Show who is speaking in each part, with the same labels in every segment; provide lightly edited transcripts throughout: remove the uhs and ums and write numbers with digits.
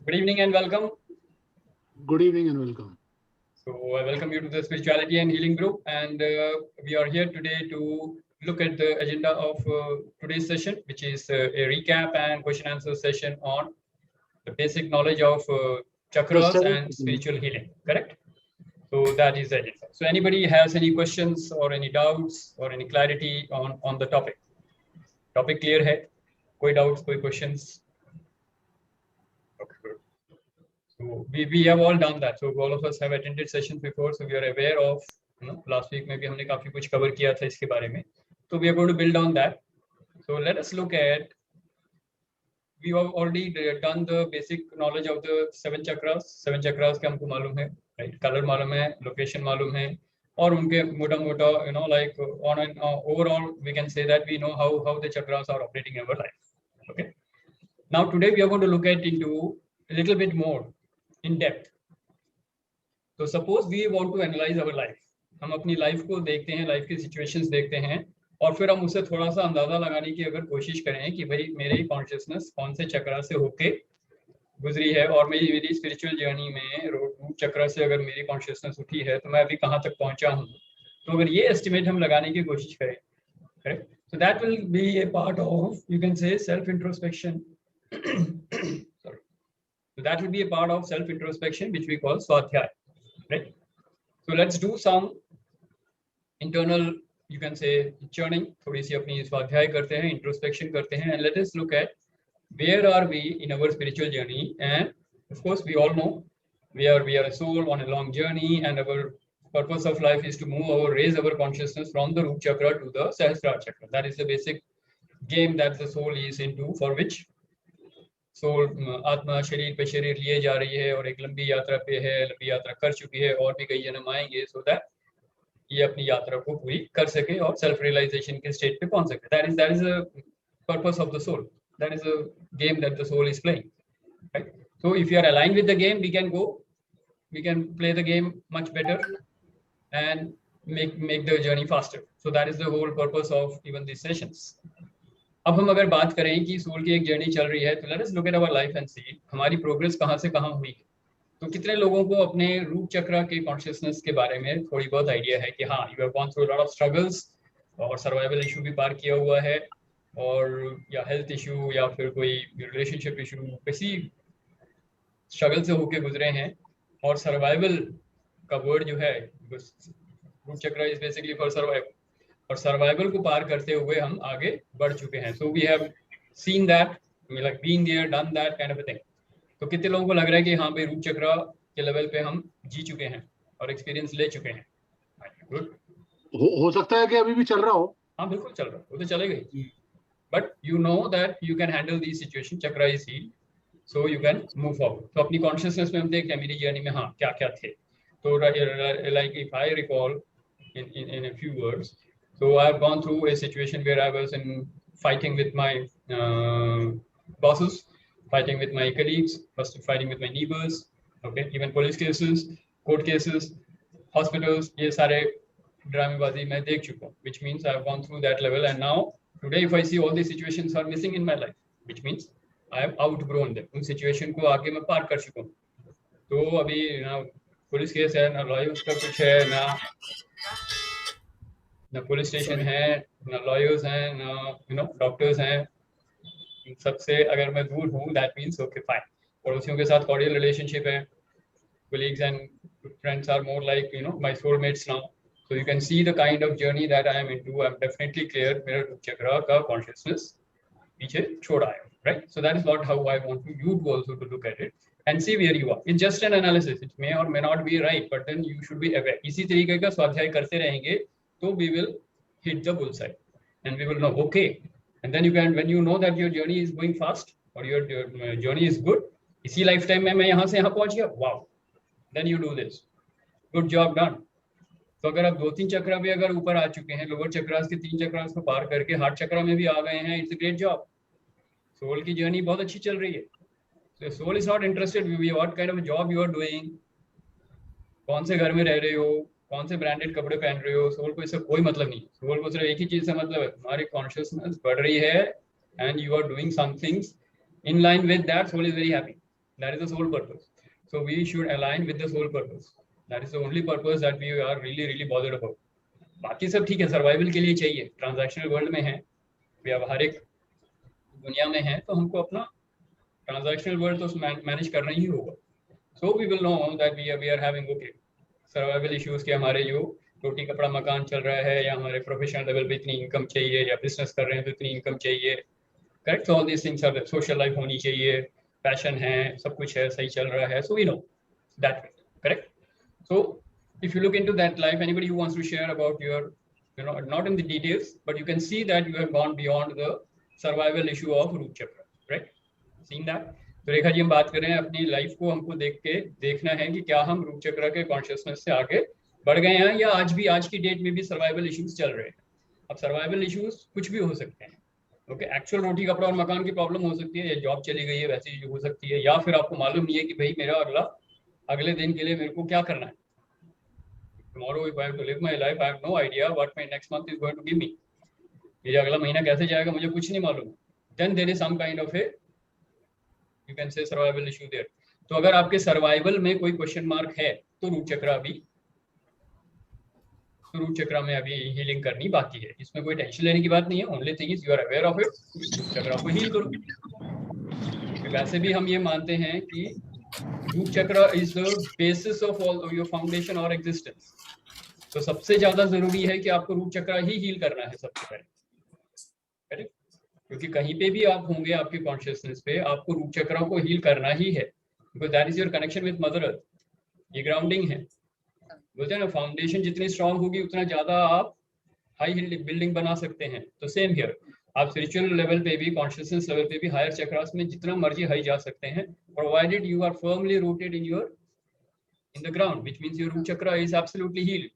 Speaker 1: Good evening and welcome.
Speaker 2: Good evening and welcome.
Speaker 1: So I welcome you to the Spirituality and Healing Group, and we are here today to look at the agenda of today's session, which is a recap and question answer session on the basic knowledge of chakras and spiritual healing. Correct? So that is the agenda. So anybody has any questions or any doubts or any clarity on the topic? Topic clear है? कोई doubts, कोई questions? Okay, good. So we have all done that. So all of us have attended sessions before, so we are aware of, last week में भी हमने काफी कुछ cover किया था इसके बारे में. So we are going to build on that. So let us look at. We have already done the basic knowledge of the 7 chakras. 7 chakras के हमको मालूम है, right? Color मालूम है, location मालूम है, और उनके मोटा-मोटा, like on and overall, we can say that we know how the chakras are operating in our life. Okay. Now today we are going to look at into a little bit more in depth. So suppose we want to analyze our life. हम अपनी life को देखते हैं, life की situations देखते हैं, और फिर हम उससे थोड़ा सा अंदाजा लगाने की अगर कोशिश करें कि भाई मेरी कॉन्शियसनेस कौन से चक्र से होके गुजरी है, और मेरी स्पिरिचुअल जर्नी में रूट चक्र से अगर मेरी कॉन्शियसनेस उठी है तो मैं अभी कहाँ तक पहुंचा हूँ. तो अगर ये एस्टिमेट हम लगाने की कोशिश करें, correct, so that will be a part of, you can say, self introspection. Sorry. So that will be a part of self introspection, which we call swadhyay, right? So let's do some internal, you can say, churning. थोड़ी सी अपनी स्वाध्याय करते हैं, introspection करते हैं, and let us look at where are we in our spiritual journey. And of course we all know we are a soul on a long journey, and our purpose of life is to raise our consciousness from the root chakra to the Sahasrara chakra. That is the basic game that the soul is into, for which soul आत्मा शरीर पे शरीर लिए जा रही है और एक लंबी यात्रा पे है, लंबी यात्रा कर चुकी है और भी कई जन्म आएंगे, सो दैट ये अपनी यात्रा को पूरी कर सके और सेल्फ रियलाइजेशन के स्टेट पे पहुंच सके. That is the purpose of the soul. That is a game that the soul is playing, right? So if you are aligned with the game, we can play the game much better and make the journey faster. So that is the whole purpose of even these sessions. अब हम अगर बात करें कि soul की एक journey चल रही है, तो let us look at our life and see हमारी प्रोग्रेस कहाँ से कहाँ हुई. तो कितने लोगों को अपने रूट चक्र के कॉन्शियसनेस के बारे में थोड़ी बहुत आइडिया है कि हाँ, you have gone through a lot of struggles, और सर्वाइवल इशू भी पार किया हुआ है, और या हेल्थ इशू या फिर कोई रिलेशनशिप इशू, किसी स्ट्रगल से होके गुजरे हैं, और सर्वाइवल का वर्ड जो है, root chakra is basically for survival, और सर्वाइवल को पार करते हुए हम आगे बढ़ चुके हैं. So we have seen that, like being there, done that kind of a thing. तो कितने लोगों को लग रहा है कि हाँ भाई रूट चक्र के लेवल पे हम जी चुके हैं और एक्सपीरियंस ले चुके हैं? गुड.
Speaker 2: हो सकता है कि अभी भी चल रहा हो.
Speaker 1: हाँ बिल्कुल चल रहा है, वो तो चलेगा ही, but you know that you can handle this situation. Chakra is healed, so you can move forward. तो अपनी कॉन्शियसनेस में हम देखते हैं मेरी जर्नी में हाँ क्या क्या थे. तो like if I recall in a few words, so I have gone through a situation where I was fighting with my bosses, fighting with my colleagues, first fighting with my neighbors, okay, even police cases, court cases, hospitals, ये सारे ड्रामेबाजी मैं देख चुका हूँ, which means I have gone through that level. And now today if I see all these situations are missing in my life, which means I have outgrown them. उन situation को आगे मैं पार कर चुका हूँ. तो अभी ना पुलिस केस है, ना लॉयर्स का कुछ है, ना पुलिस स्टेशन है, ना लॉयर्स हैं, ना डॉक्टर्स हैं. सबसे अगर मैं दूर हूँ, दैट मीन्स ओके फाइन. पड़ोसियों के साथ कॉर्डियल रिलेशनशिप है. colleagues and friends are more like my soulmates now. So you can see the kind of journey that I am into. I'm definitely clear मेरा चक्र का consciousness पीछे छोड़ा है, right? So that is what how I want you to also to look at it and see where you are. It's just an analysis. It may or may not be right, but then you should be aware. इसी तरीके का स्वाध्याय करते रहेंगे तो we will hit the bullseye and we will know, okay, and then you can, when you know that your journey is going fast or your journey is good, इसी lifetime में मैं यहाँ से यहाँ पहुँच गया, wow, then you do this, good job done. तो अगर आप 2-3 चक्र भी अगर ऊपर आ चुके हैं, लोअर चक्रास के 3 चक्रास को पार करके हार्ट चक्र में भी आ गए हैं, it's a great job. Soul की जर्नी बहुत अच्छी चल रही है. So soul is not interested with what kind of a job you are doing, कौन से घर में रह रहे हो, कौन से ब्रांडेड कपड़े पहन रहे हो. सोल को इससे कोई मतलब नहीं. सोल को सिर्फ एक ही चीज से मतलब है, हमारी कॉन्शियसनेस बढ़ रही है and you are doing something in line with that. Soul is very happy. That is the sole purpose. So we should align with the sole purpose. That is the only purpose that we are really bothered about. बाकी सब ठीक है, survival के लिए चाहिए, transactional world में है, व्यावहारिक दुनिया में है, तो हमको अपना ट्रांजैक्शनल वर्ल्ड तो मैनेज करना ही होगा. So we will know that we are having okay survival issues के हमारे जो रोटी कपड़ा मकान चल रहा है, या हमारे प्रोफेशनल लेवल पे इतनी इनकम चाहिए, या बिजनेस कर रहे हैं तो इतनी इनकम चाहिए. Correct. All these things are, social life होनी चाहिए, पैशन है, सब कुछ है, सही चल रहा है. So we know that way. Correct. So if you look into that life, anybody who wants to share about your, not in the details, but you can see that you have gone beyond the survival issue of root chakra, right? Seen that? तो रेखा जी, हम बात कर रहे हैं अपनी life को हमको देख के देखना है कि क्या हम रूट चक्र के कॉन्शियसनेस से आगे बढ़ गए हैं, या आज की डेट में भी सर्वाइवल इश्यूज चल रहे हैं. अब सर्वाइवल इश्यूज कुछ भी हो सकते हैं. ओके, एक्चुअल रोटी कपड़ा और मकान की प्रॉब्लम हो सकती है, या जॉब चली गई है वैसी हो सकती है, या फिर आपको मालूम नहीं है कि भाई मेरा अगले दिन के लिए मेरे को क्या करना है. Tomorrow if I have to live my life, I have no idea what my next month is going to give me. ये अगला महीना कैसे जाएगा मुझे कुछ नहीं मालूम. Then there is some kind of a, you can say, survival issue there. तो अगर आपके सर्वाइवल में कोई क्वेश्चन मार्क है तो रूट चक्र में अभी हीलिंग करनी बाकी है. इसमें कोई टेंशन लेने की बात नहीं है. Only thing is you are aware of it. Root chakra को हील करो. वैसे भी हम ये मानते हैं कि root chakra is the basis of all your foundation और एग्जिस्टेंस. तो सबसे ज्यादा जरूरी है कि आपको रूट चक्र ही हील करना है सबसे पहले. करेक्ट. क्योंकि कहीं पे भी आप होंगे आपके कॉन्शियसनेस पे, आपको रूट चक्र को हील करना ही है, because that is your connection with mother earth. ये ग्राउंडिंग है. बोलते हैं ना, फाउंडेशन जितनी स्ट्रांग होगी उतना ज्यादा आप हाई बिल्डिंग बना सकते हैं. तो सेम हियर, आप स्पिरिचुअल लेवल पे भी, कॉन्शियसनेस लेवल पे भी, हायर चक्रास में जितना मर्जी हाई जा सकते हैं, provided you are firmly rooted in the ground, which means your root chakra is absolutely healed.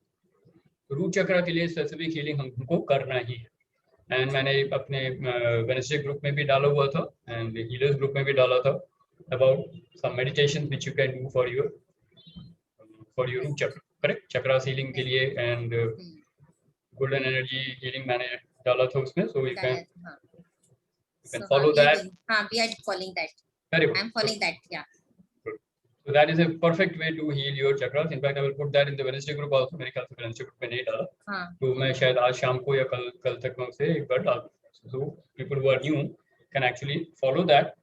Speaker 1: Root chakra के लिए स्पेसिफिक हीलिंग हमको करना ही है. एंड मैंने अपने वेडनेसडे ग्रुप में भी डाला हुआ था, एंड हीलर्स ग्रुप में भी डाला था, about some meditation which you can do for your root chakra. Correct. Chakra healing के लिए एंड गोल्डन एनर्जी हीलिंग मैंने डाला था उसमें. सो you can follow that.
Speaker 3: We are following that.
Speaker 1: Very good.
Speaker 3: I'm following that. Yeah.
Speaker 1: So that is a perfect way to heal your chakras. In fact, I will put that in the Wednesday group also. मेरे ख्याल से Wednesday group में नहीं डाला. तो मैं शायद आज शाम को या कल तक मैं उसे एक बार डाल दूँ. So people who are new can actually follow that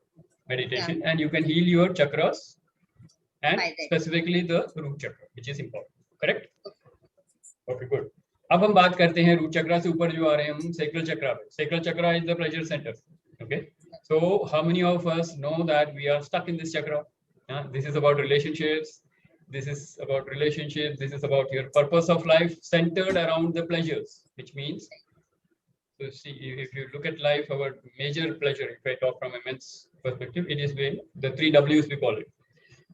Speaker 1: meditation, and you can heal your chakras, and specifically the root chakra, which is important. Correct? Okay, good. अब हम बात करते हैं रूट चक्र से ऊपर जो आ रहे हैं हम sacral chakra पे. Sacral chakra is the pleasure center. Okay. So how many of us know that we are stuck in this chakra? This is about relationships. This is about your purpose of life centered around the pleasures, which means, so see, if you look at life, our major pleasure, if I talk from a men's perspective, it is the 3 W's we call it.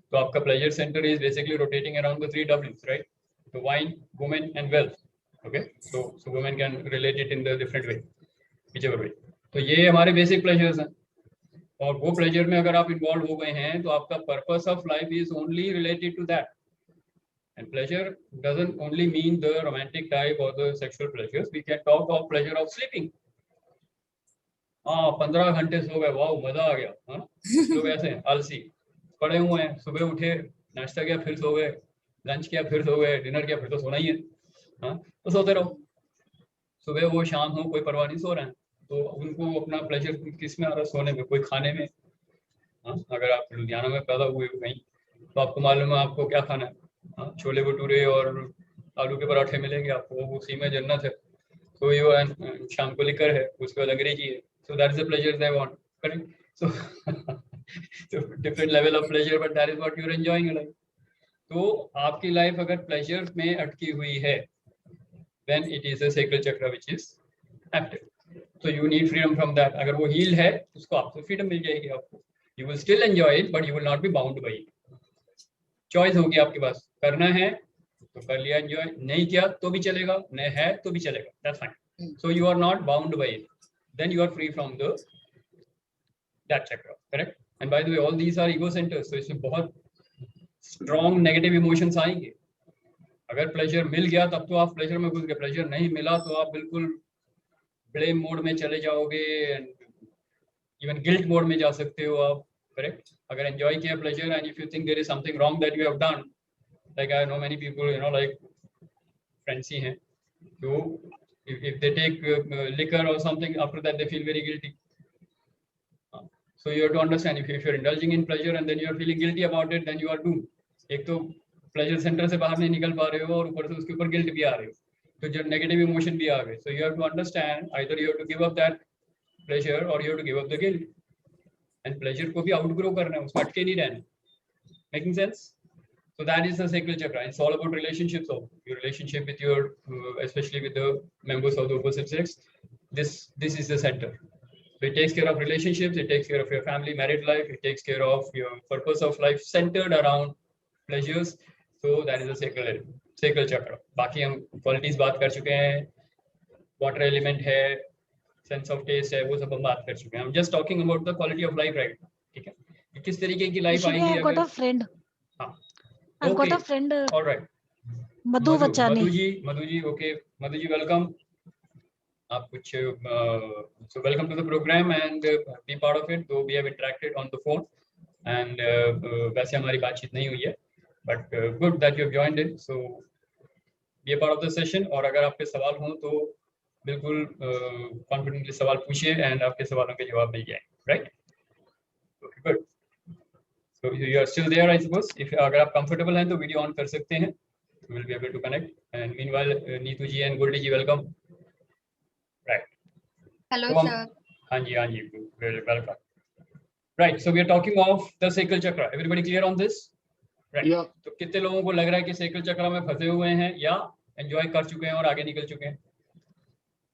Speaker 1: So आपका pleasure center is basically rotating around the 3 W's, right? So wine, women, and wealth. Okay, so women can relate it in the different way, whichever way. तो ये हमारे basic pleasures हैं. और वो pleasure में अगर आप इन्वॉल्व हो गए हैं तो आपका purpose of life is only related to that. And pleasure doesn't only mean the romantic type और the sexual pleasures. We can talk of pleasure of sleeping. 15 घंटे सो गए, वाओ मजा आ गया. लोग ऐसे आलसी पड़े हुए हैं, सुबह उठे, नाश्ता किया, फिर सो गए, लंच किया, फिर सो गए, डिनर किया, फिर तो सोना ही है. तो सोते रहो, सुबह हो शाम हो कोई परवाह नहीं, सो रहे हैं. तो उनको अपना प्लेजर किस में आ रहा है? सोने में, कोई खाने में. अगर आप लुधियाना में पैदा हुए हो कहीं तो आपको मालूम है आपको क्या खाना है. छोले भटूरे और आलू के पराठे मिलेंगे आपको, उसी में जन्नत है. तो ये शाम को लिकर है, उसके बाद अंग्रेजी है. So that is the pleasure they want. Correct. So different level of pleasure, but that is what you are enjoying in life. तो आपकी लाइफ अगर प्लेजर में अटकी हुई है, then it is a sacral chakra which is active. So you need freedom from that. अगर वो heal है, उसको आपको freedom मिल जाएगी. आपको you will still enjoy it, but you will not be bound by it. Choice होगी आपके पास. करना है तो कर लिया enjoy, नहीं किया तो भी चलेगा, नहीं है तो भी चलेगा. That's fine. So you are not bound by it. Then you are free from that chakra. Correct? And by the way, all these are ego centers. So इसमें बहुत strong negative emotions आएंगे. अगर प्लेजर मिल गया तब तो आप pleasure में घुस गए. प्लेजर नहीं मिला तो आप बिल्कुल ब्लेम मोड में चले जाओगे, इवन गिल्ट मोड में जा सकते हो आप. correct? अगर enjoy किया pleasure and if you think there is something wrong that you have done, like I know many people, you know, like friends ही हैं, so if they take liquor or something, after that they feel very guilty. So you have to understand, if you're indulging in pleasure and then you are feeling guilty about it, then you are doomed. एक तो pleasure center से बाहर नहीं निकल पा रहे हो और ऊपर से उसके ऊपर guilt भी आ रहे हो, तो जो negative emotion भी आ गए. So you have to understand, either you have to give up that pleasure or you have to give up the guilt. And pleasure को भी outgrow करना है, उसमें अटके नहीं रहना. Making sense? So that is the sacral chakra. It's all about relationships. Also. Your relationship with your, especially with the members of the opposite sex. This is the center. So it takes care of relationships. It takes care of your family, married life. It takes care of your purpose of life centered around pleasures. So that is the sacral chakra. बाकी हम qualities बात कर चुके हैं. Water element है, sense of taste है, वो सब हम बात कर चुके हैं. I'm just talking about the quality of life right now. ठीक है? कि किस तरीके की life आएगी
Speaker 4: I've got a friend.
Speaker 1: हाँ.
Speaker 4: I've got a friend.
Speaker 1: All right.
Speaker 4: Madhu Vachani.
Speaker 1: Madhu ji, okay. Madhu ji, welcome. आप कुछ so welcome to the program and be part of it. Though we have interacted on the phone and वैसे हमारी बातचीत नहीं हुई है, but good that you have joined in. So be a part of the session. और अगर आपके सवाल हों तो बिल्कुल confidently सवाल पूछिए and आपके सवालों के जवाब मिल जाएंगे, right? Okay, good. So you are still there, I suppose. If अगर आप comfortable हैं तो वीडियो ऑन कर सकते हैं. We will be able to connect. And meanwhile, Neetu ji and Goldie ji, welcome. Right.
Speaker 3: Hello,
Speaker 1: So,
Speaker 3: sir.
Speaker 1: हाँ जी, welcome. Right. So we are talking of the sacral chakra. Everybody clear on this? Right.
Speaker 2: Yeah.
Speaker 1: तो कितने लोगों को लग रहा है कि sacral chakra में फंसे हुए हैं या enjoy कर चुके हैं और आगे निकल चुके हैं?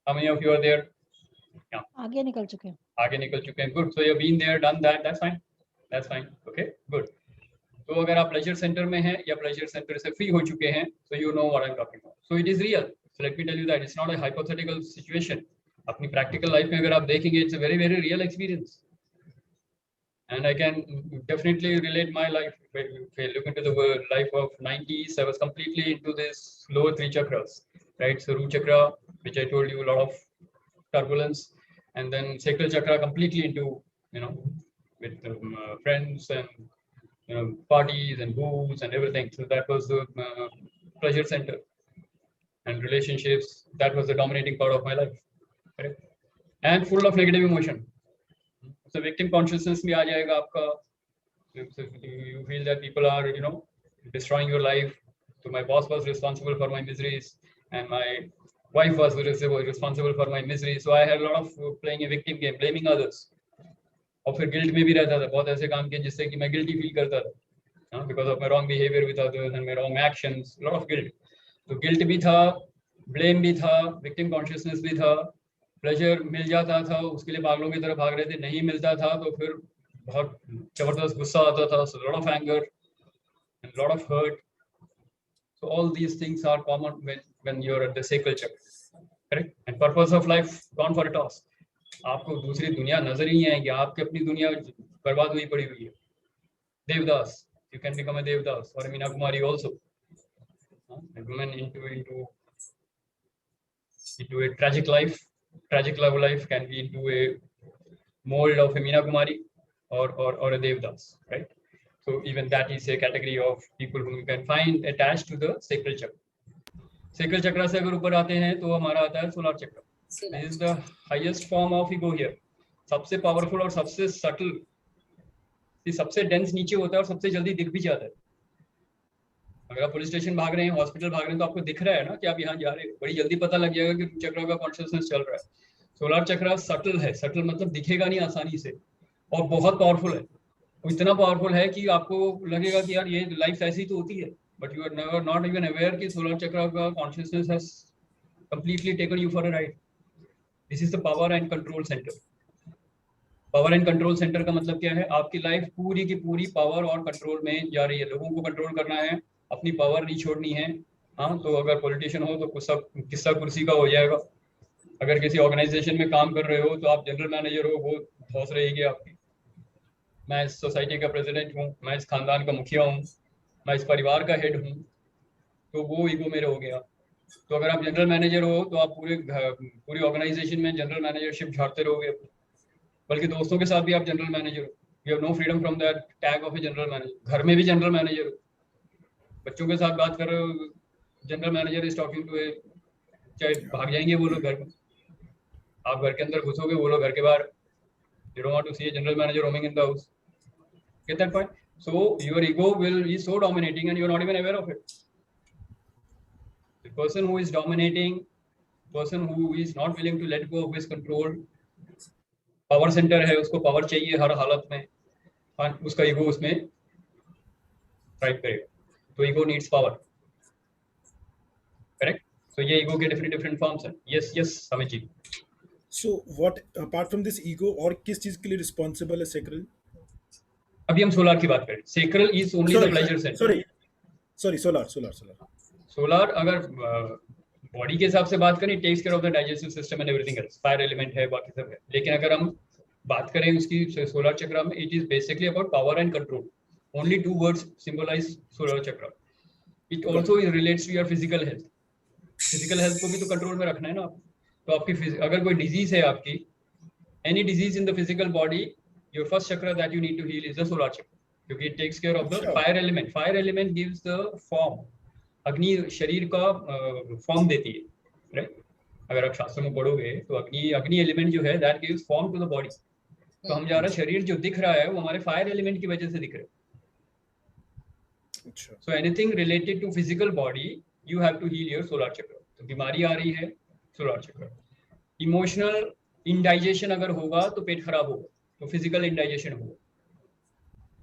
Speaker 1: How many of you are there? Yeah.
Speaker 4: आगे निकल चुके हैं.
Speaker 1: आगे निकल चुके हैं. Good. So you have been there, done that. That's fine. That's fine. Okay. Good. तो अगर आप pleasure center में हैं या pleasure center से free हो चुके हैं, so you know what I'm talking about. So it is real. So let me tell you that it's not a hypothetical situation. अपनी practical life में अगर आप देखेंगे, it's a very, very real experience. And I can definitely relate my life. If I look into the life of 90s, I was completely into this lower three chakras, right? So root chakra, which I told you, a lot of turbulence, and then sacral chakra completely into, you know, with friends and parties and booze and everything. So that was the pleasure center and relationships. That was the dominating part of my life, correct? And full of negative emotion. So victim consciousness भी आ जाएगा आपका. So you feel that people are, you know, destroying your life. So my boss was responsible for my miseries, and my wife was responsible for my miseries. So I had a lot of playing a victim game, blaming others. और फिर guilt में भी रहता था, बहुत ऐसे काम किए जिससे कि मैं गिल्टी फील करता था, because of my wrong behaviour with others and my wrong actions, lot of guilt. तो गिल्ट भी था, ब्लेम भी था, विक्टिम कॉन्शियसनेस भी था. प्लेजर मिल जाता था, उसके लिए पागलों की तरफ भाग रहे थे. नहीं मिलता था तो फिर बहुत जबरदस्त गुस्सा आता था. So lot of anger and lot of hurt. So all these things are common when you're at the sacral chakra, correct? And purpose of life gone for a toss. आपको दूसरी दुनिया नजर ही नहीं आएगी, आपकी अपनी दुनिया बर्बाद हुई पड़ी हुई है. Devdas, you can become a Devdas or a Meena Kumari also. A woman into a tragic life. Tragic love life can be into a mold of a Meena Kumari or a Devdas, right? So even that is a category of people whom you can find attached to the sacral chakra. Sacral chakra से अगर ऊपर आते हैं तो हमारा आता है solar chakra. This is the highest form of ego here. सबसे powerful और सबसे subtle, सबसे dense नीचे होता है और सबसे जल्दी दिख भी जाता है. अगर आप पुलिस स्टेशन भाग रहे हैं, हॉस्पिटल भाग रहे हैं, तो आपको दिख रहा है ना कि आप यहाँ जा रहे हैं. बड़ी जल्दी पता लग जाएगा कि चक्र का कॉन्शियसनेस चल रहा है. सोलर चक्र सटल है. सटल मतलब दिखेगा नहीं आसानी से, और बहुत पावरफुल है. इतना पावरफुल है कि आपको लगेगा कि यार ये लाइफ ऐसी तो होती है, but you are never not even aware कि सोलर चक्र का consciousness has completely taken you for a ride. This is the power and control center. Power and control center का मतलब क्या है? आपकी लाइफ पूरी की पूरी पावर और कंट्रोल में जा रही है. लोगों को कंट्रोल करना है, अपनी पावर नहीं छोड़नी है. हाँ, तो अगर पॉलिटिशियन हो तो किस्सा कुर्सी का हो जाएगा. अगर किसी ऑर्गेनाइजेशन में काम कर रहे हो तो आप जनरल मैनेजर हो, वो धौस रहेगी आपकी. मैं इस सोसाइटी का प्रेसिडेंट हूँ, मैं इस खानदान का मुखिया हूँ, मैं इस परिवार का हेड हूँ, तो वो ईगो मेरे हो गया. तो अगर आप जनरल मैनेजर हो तो आप पूरी ऑर्गेनाइजेशन में जनरल मैनेजरशिप झाड़ते रहोगे, बल्कि दोस्तों के साथ भी आप जनरल मैनेजर हो. You have no freedom from that tag of a general manager. घर में भी general manager, बच्चों के साथ बात कर रहे हो, general manager is talking to a, चाहे भाग जाएंगे वो लोग घर में, आप घर के अंदर घुसोगे, वो लोग घर के बाहर. You don't want to see a general manager roaming in the house. Get that point? So your ego will be so dominating and you are not even aware of it. The person who is dominating, person who is not willing to let go of his control, power centre है, उसको power चाहिए हर हालत में, उसका ego उसमें drive करेगा. तो ego needs power. Correct. तो ये ईगो के डिफरेंट फॉर्म्स हैं. Yes Amit ji.
Speaker 5: So what apart from this ego और किस चीज के लिए रिस्पांसिबल है सैक्रल?
Speaker 1: अभी हम सोलार की बात करें. Sacral is only the pleasure center. Sorry solar अगर बॉडी के हिसाब से बात करें, takes care of the digestive system and everything else. Fire element है, बाकी सब है. लेकिन अगर हम बात करें उसकी सोलर चक्र में, it is basically about power and control. Only 2 words symbolise solar chakra. It also relates to your physical health. Physical health को भी तो कंट्रोल में रखना है ना आप. तो आपकी अगर कोई डिजीज है आपकी, any disease in the physical body, your first chakra that you need to heal is the solar chakra, क्योंकि it takes care of the fire element. Fire element gives the form. अग्नि शरीर का फॉर्म देती है, राइट. अगर आप शास्त्रों में पढ़ोगे तो अग्नि एलिमेंट जो है that gives form to the body. तो हम जा रहा शरीर जो दिख रहा है वो हमारे फायर एलिमेंट की वजह से दिख रहा है. So anything related to physical body you have to heal your solar chakra. तो बीमारी आ रही है, सोलर चक्र. इमोशनल इंडाइजेशन अगर होगा तो पेट खराब होगा, तो फिजिकल इंडाइजेशन होगा.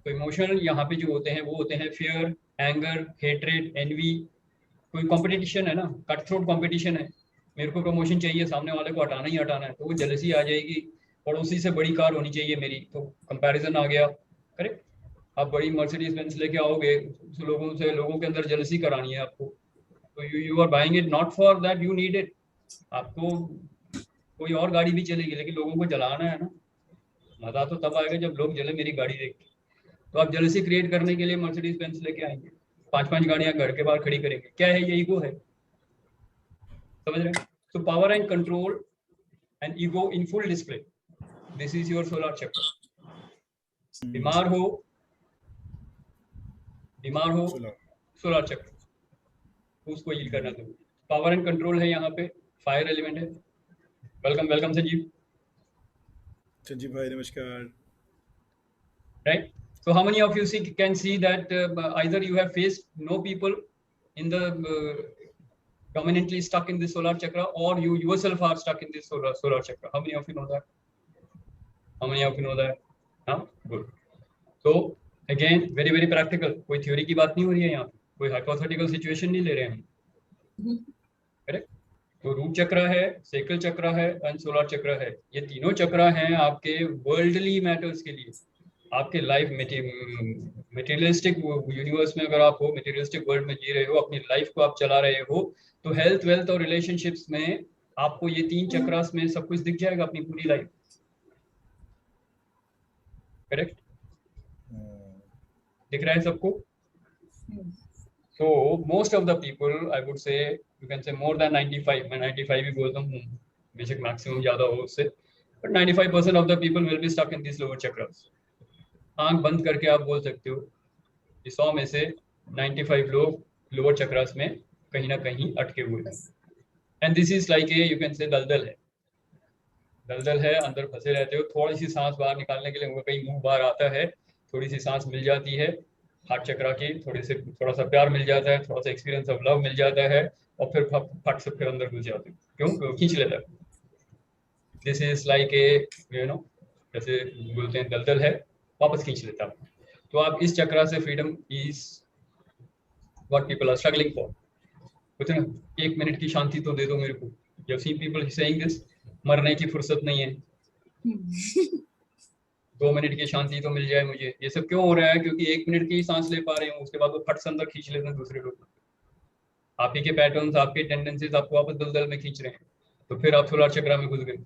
Speaker 1: तो इमोशनल यहाँ पे जो होते हैं वो होते हैं फियर, एंगर, हेट्रेड, एनवी. कोई कंपटीशन है ना, कट थ्रोट कंपटीशन है, मेरे को प्रमोशन चाहिए, सामने वाले को हटाना ही हटाना है, तो वो जेलसी आ जाएगी. पड़ोसी से बड़ी कार होनी चाहिए मेरी, तो कंपैरिजन आ गया. करेक्ट. आप बड़ी मर्सिडीज बेंज लेके आओगे, लोगों के अंदर जेलसी करानी है आपको. तो you are buying it not for that you need it. आपको कोई और गाड़ी भी चलेगी, लेकिन लोगों को जलाना है ना. मजा तो तब आएगा जब लोग जले मेरी गाड़ी देख के. तो आप जेलसी क्रिएट करने के लिए मर्सिडीज बेंज लेके आएंगे, 5 गाड़ियां घर के बाहर खड़ी करेंगे. क्या है ये? ईगो है. समझ रहे हैं? तो power and control and ego in full display. This is your solar चक्र. बीमार हो सोलर चक्र, उसको हील करना. तो पावर एंड कंट्रोल है यहाँ पे, फायर एलिमेंट है. वेलकम संजीव
Speaker 5: भाई, नमस्कार.
Speaker 1: Right. So how many of you can see that either you have faced no people in the dominantly stuck in this solar chakra, or you yourself are stuck in this solar chakra? How many of you know that? Huh? Good. So again, very practical. कोई theory की बात नहीं हो रही है यहाँ पे, कोई hypothetical situation नहीं ले रहे हैं हम. Correct? तो रूट चक्र है, सेकल चक्र है एंड सोलर चक्र है. ये तीनों चक्र हैं आपके वर्ल्डली मैटर्स के लिए. आपके लाइफ मटेरियलिस्टिक यूनिवर्स में अगर आप हो, मटेरियलिस्टिक वर्ल्ड में जी रहे हो, अपनी लाइफ को आप चला रहे हो, तो हेल्थ, वेल्थ और रिलेशनशिप्स में आपको ये 3 चक्रास में सब कुछ दिख जाएगा अपनी पूरी लाइफ. करेक्ट. दिख रहा है सबको? So most of the people, I would say, you can say more than 95, मैं 95 भी बोलता हूँ, बेशक मैक्सिमम ज्यादा हो उससे, but 95% of the people will be stuck in this lower chakras. आंख बंद करके आप बोल सकते हो 100 में से 95 लोग लोअर चक्रास में कहीं ना कहीं अटके हुए हैं. And this is like a, you can say दलदल है, अंदर फंसे रहते हो. थोड़ी सी सांस बाहर निकालने के लिए कहीं मुंह बाहर आता है, थोड़ी सी सांस मिल जाती है, हार्ट चक्रा की थोड़ा सा प्यार मिल जाता है, थोड़ा सा एक्सपीरियंस ऑफ लव मिल जाता है, और फिर फट से फिर अंदर घुस जाते हो. क्यों? खींच लेता है. This is like a, you know, जैसे बोलते हैं दलदल है, वापस खींच लेता है. तो आप इस चक्र से, freedom is what people are struggling for. बोलते हैं 1 मिनट की शांति तो दे दो मेरे को. You see people saying this, मरने की फुर्सत नहीं है, 2 मिनट की शांति तो मिल जाए मुझे. ये सब क्यों हो रहा है? क्योंकि 1 मिनट की सांस ले पा रहे हो, उसके बाद वो फट से अंदर खींच लेते हैं दूसरे लोग. आप ही के पैटर्न्स, आपके टेंडेंसीज आपको वापस दलदल में खींच रहे हैं. तो फिर आप सोलर चक्र में घुस गए,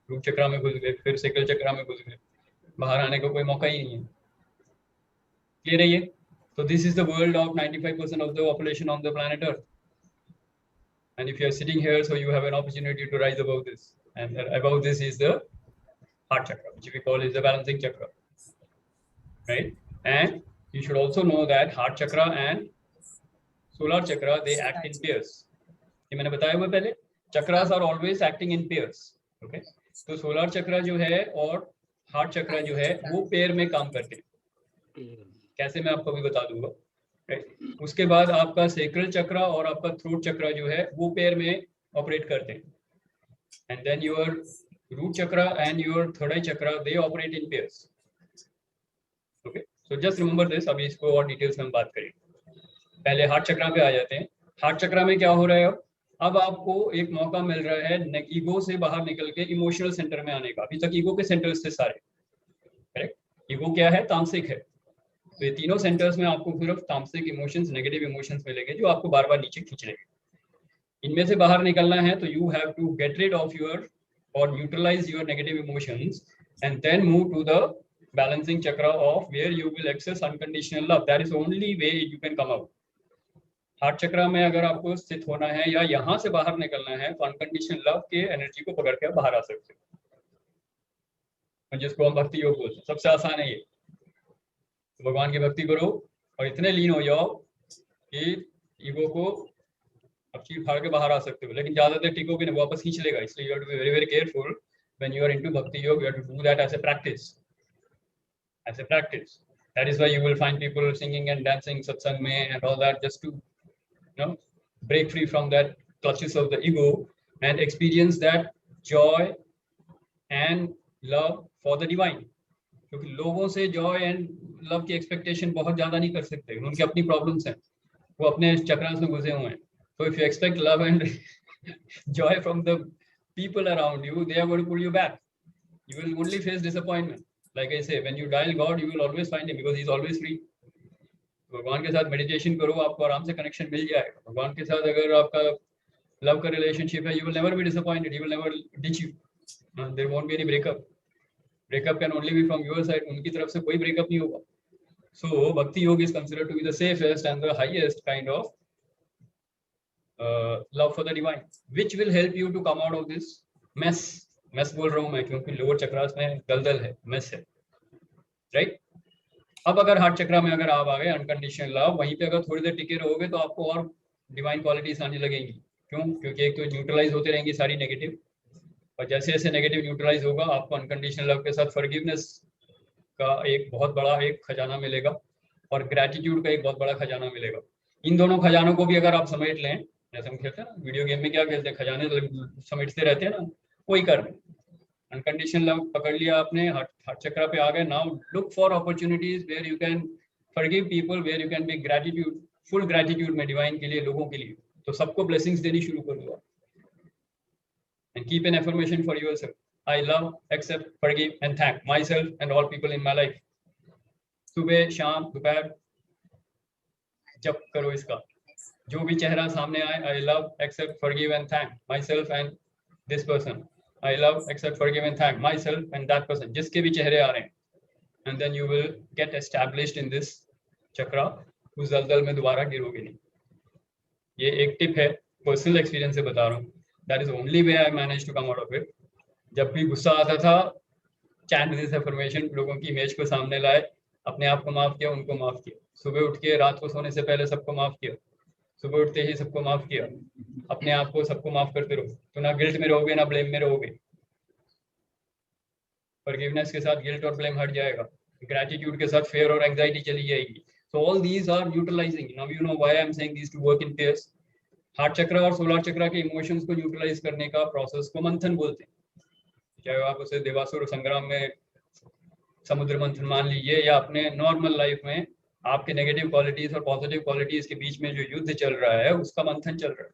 Speaker 1: रूट चक्र में घुस गए, फिर सेकल चक्र में घुस गए. बाहर आने का कोई मौका ही नहीं है. क्लियर है ये? तो this is the world of 95% of the population on the planet Earth. And if you are sitting here, so you have an opportunity to rise above this. And above this is the heart chakra, which we call is the balancing chakra. right? And you should also know that heart chakra and solar chakra, they act in pairs. ये मैंने बताया हुआ पहले, chakras are always acting in pairs, okay? तो solar chakra जो है और heart chakra जो है वो पेयर में काम करते हैं. कैसे मैं आपको भी बता दूंगा, right? उसके बाद आपका sacral chakra और आपका throat chakra जो है वो पेयर में ऑपरेट करते हैं. And then your root chakra and your third eye chakra, they operate in pairs. Okay, so just remember this. अभी इसको और डिटेल्स में हम बात करेंगे. पहले हार्ट चक्रा पे आ जाते हैं. हार्ट चक्रा में क्या हो रहा है? अब आपको एक मौका मिल रहा है ईगो से बाहर निकल के इमोशनल सेंटर में आने का. अभी तक ईगो के सेंटर्स थे सारे, करेक्ट? ईगो क्या है? तामसिक है. तो ये तीनों सेंटर्स में आपको सिर्फ तामसिक इमोशंस, नेगेटिव इमोशंस मिलेंगे जो आपको बार बार नीचे खींच लेंगे. इनमें से बाहर निकलना है तो you have to get rid of your or neutralize your negative emotions and then move to the balancing chakra of where you will access unconditional love. That is the only way you can come out. Heart chakra में अगर आपको स्थित होना है या यहाँ से बाहर निकलना है तो अनकंडीशनल लव के एनर्जी को पकड़ के बाहर आ सकते हो, जिसको हम भक्ति योग बोलते हैं. सबसे आसान है ये. तो भगवान की भक्ति करो और इतने लीन हो जाओ कि ईगो को अब चीर फाड़ के बाहर आ सकते हो. लेकिन ज्यादा देर टिकोगे नहीं, वापस खींच लेगा. इसलिए you have to be very very careful when you are into bhakti yoga. You have to do that as a practice, as a practice. That is why you will find people singing and dancing satsang mein and all that, just to break free from that clutches of the ego and experience that joy and love for the divine. क्योंकि लोगों से joy and love की expectation बहुत ज्यादा नहीं कर सकते. उनकी अपनी problems हैं, वो अपने चक्रास में घुसे हुए हैं. So if you expect love and joy from the people around you, they are going to pull you back. You will only face disappointment. Like I say, when you dial God, you will always find him because he is always free. भगवान के साथ meditation करो, आपको आराम से connection मिल जाएगा. भगवान के साथ अगर आपका लव का रिलेशनशिप है, you will never be disappointed. He will never ditch you. There won't be any breakup. Breakup can only be from your side. उनकी तरफ से कोई breakup नहीं होगा. So Bhakti Yoga is considered to be the safest and the highest kind of love for the divine, which will help you to come out of this mess. Mess बोल रहा हूँ मैं क्योंकि लोअर चक्रास में दलदल है, mess है, right? अब अगर हार्ट चक्रा में अगर आप आ गए अनकंडीशनल लव, वहीं पे अगर थोड़ी देर टिके रहोगे तो आपको और डिवाइन क्वालिटीज आने लगेंगी. क्यों? क्योंकि एक तो न्यूट्रलाइज होते रहेंगी सारी नेगेटिव, और जैसे जैसे नेगेटिव न्यूट्रलाइज होगा आपको अनकंडीशनल लव के साथ फॉरगिवनेस का एक बहुत बड़ा एक खजाना मिलेगा और ग्रेटिट्यूड का एक बहुत बड़ा खजाना मिलेगा. इन दोनों खजानों को भी अगर आप समेट लें, जैसे हम खेलते हैं ना वीडियो गेम में, क्या खेलते हैं, खजाने समेटते रहते हैं ना, वही कर रहे. अनकंडीशनल लव पकड़ लिया आपने, हार्ट चक्रा पे आ गए. Now look for opportunities where you can forgive people, where you can be gratitude, full gratitude में डिवाइन के लिए, लोगों के लिए. तो सबको ब्लेसिंग्स देनी शुरू कर दो and keep an affirmation for yourself. I love, accept, forgive and thank myself and all people in my life. सुबह शाम दोपहर जप करो इसका. जो भी चेहरा सामने आए, I love, accept, forgive and thank myself and this person. I love, accept, forgive and thank myself and that person. जिसके भी चेहरे आ रहे हैं, and then you will get established in this chakra. उस दलदल में दोबारा गिरोगे नहीं. ये एक टिप है, पर्सनल एक्सपीरियंस से बता रहा हूँ. That is the only way I managed to come out of it. जब भी गुस्सा आता था, chant this affirmation, लोगों की इमेज को सामने लाए, अपने आप को माफ किया, उनको माफ किया. सुबह उठ के रात को सोने से पहले सबको माफ किया, सुबह उठते ही सबको माफ किया, अपने आप को सबको माफ करते रहो. तो ना गिल्ट में रहोगे ना ब्लेम में रहोगे. फॉरगिवनेस के साथ गिल्ट और ब्लेम हट जाएगा. ग्रेटिट्यूड के साथ फेयर और एंजाइटी चली जाएगी. So all these are neutralizing. Now you know why I am saying these to work in pairs. Heart chakra और सोलर चक्र के इमोशंस को न्यूट्रलाइज करने का प्रोसेस को मंथन बोलते हैं. चाहे आप उसे देवासुर संग्राम में समुद्र मंथन मान लीजिए, या अपने नॉर्मल लाइफ में आपके नेगेटिव क्वालिटीज और पॉजिटिव क्वालिटीज के बीच में जो युद्ध चल रहा है उसका मंथन चल रहा है.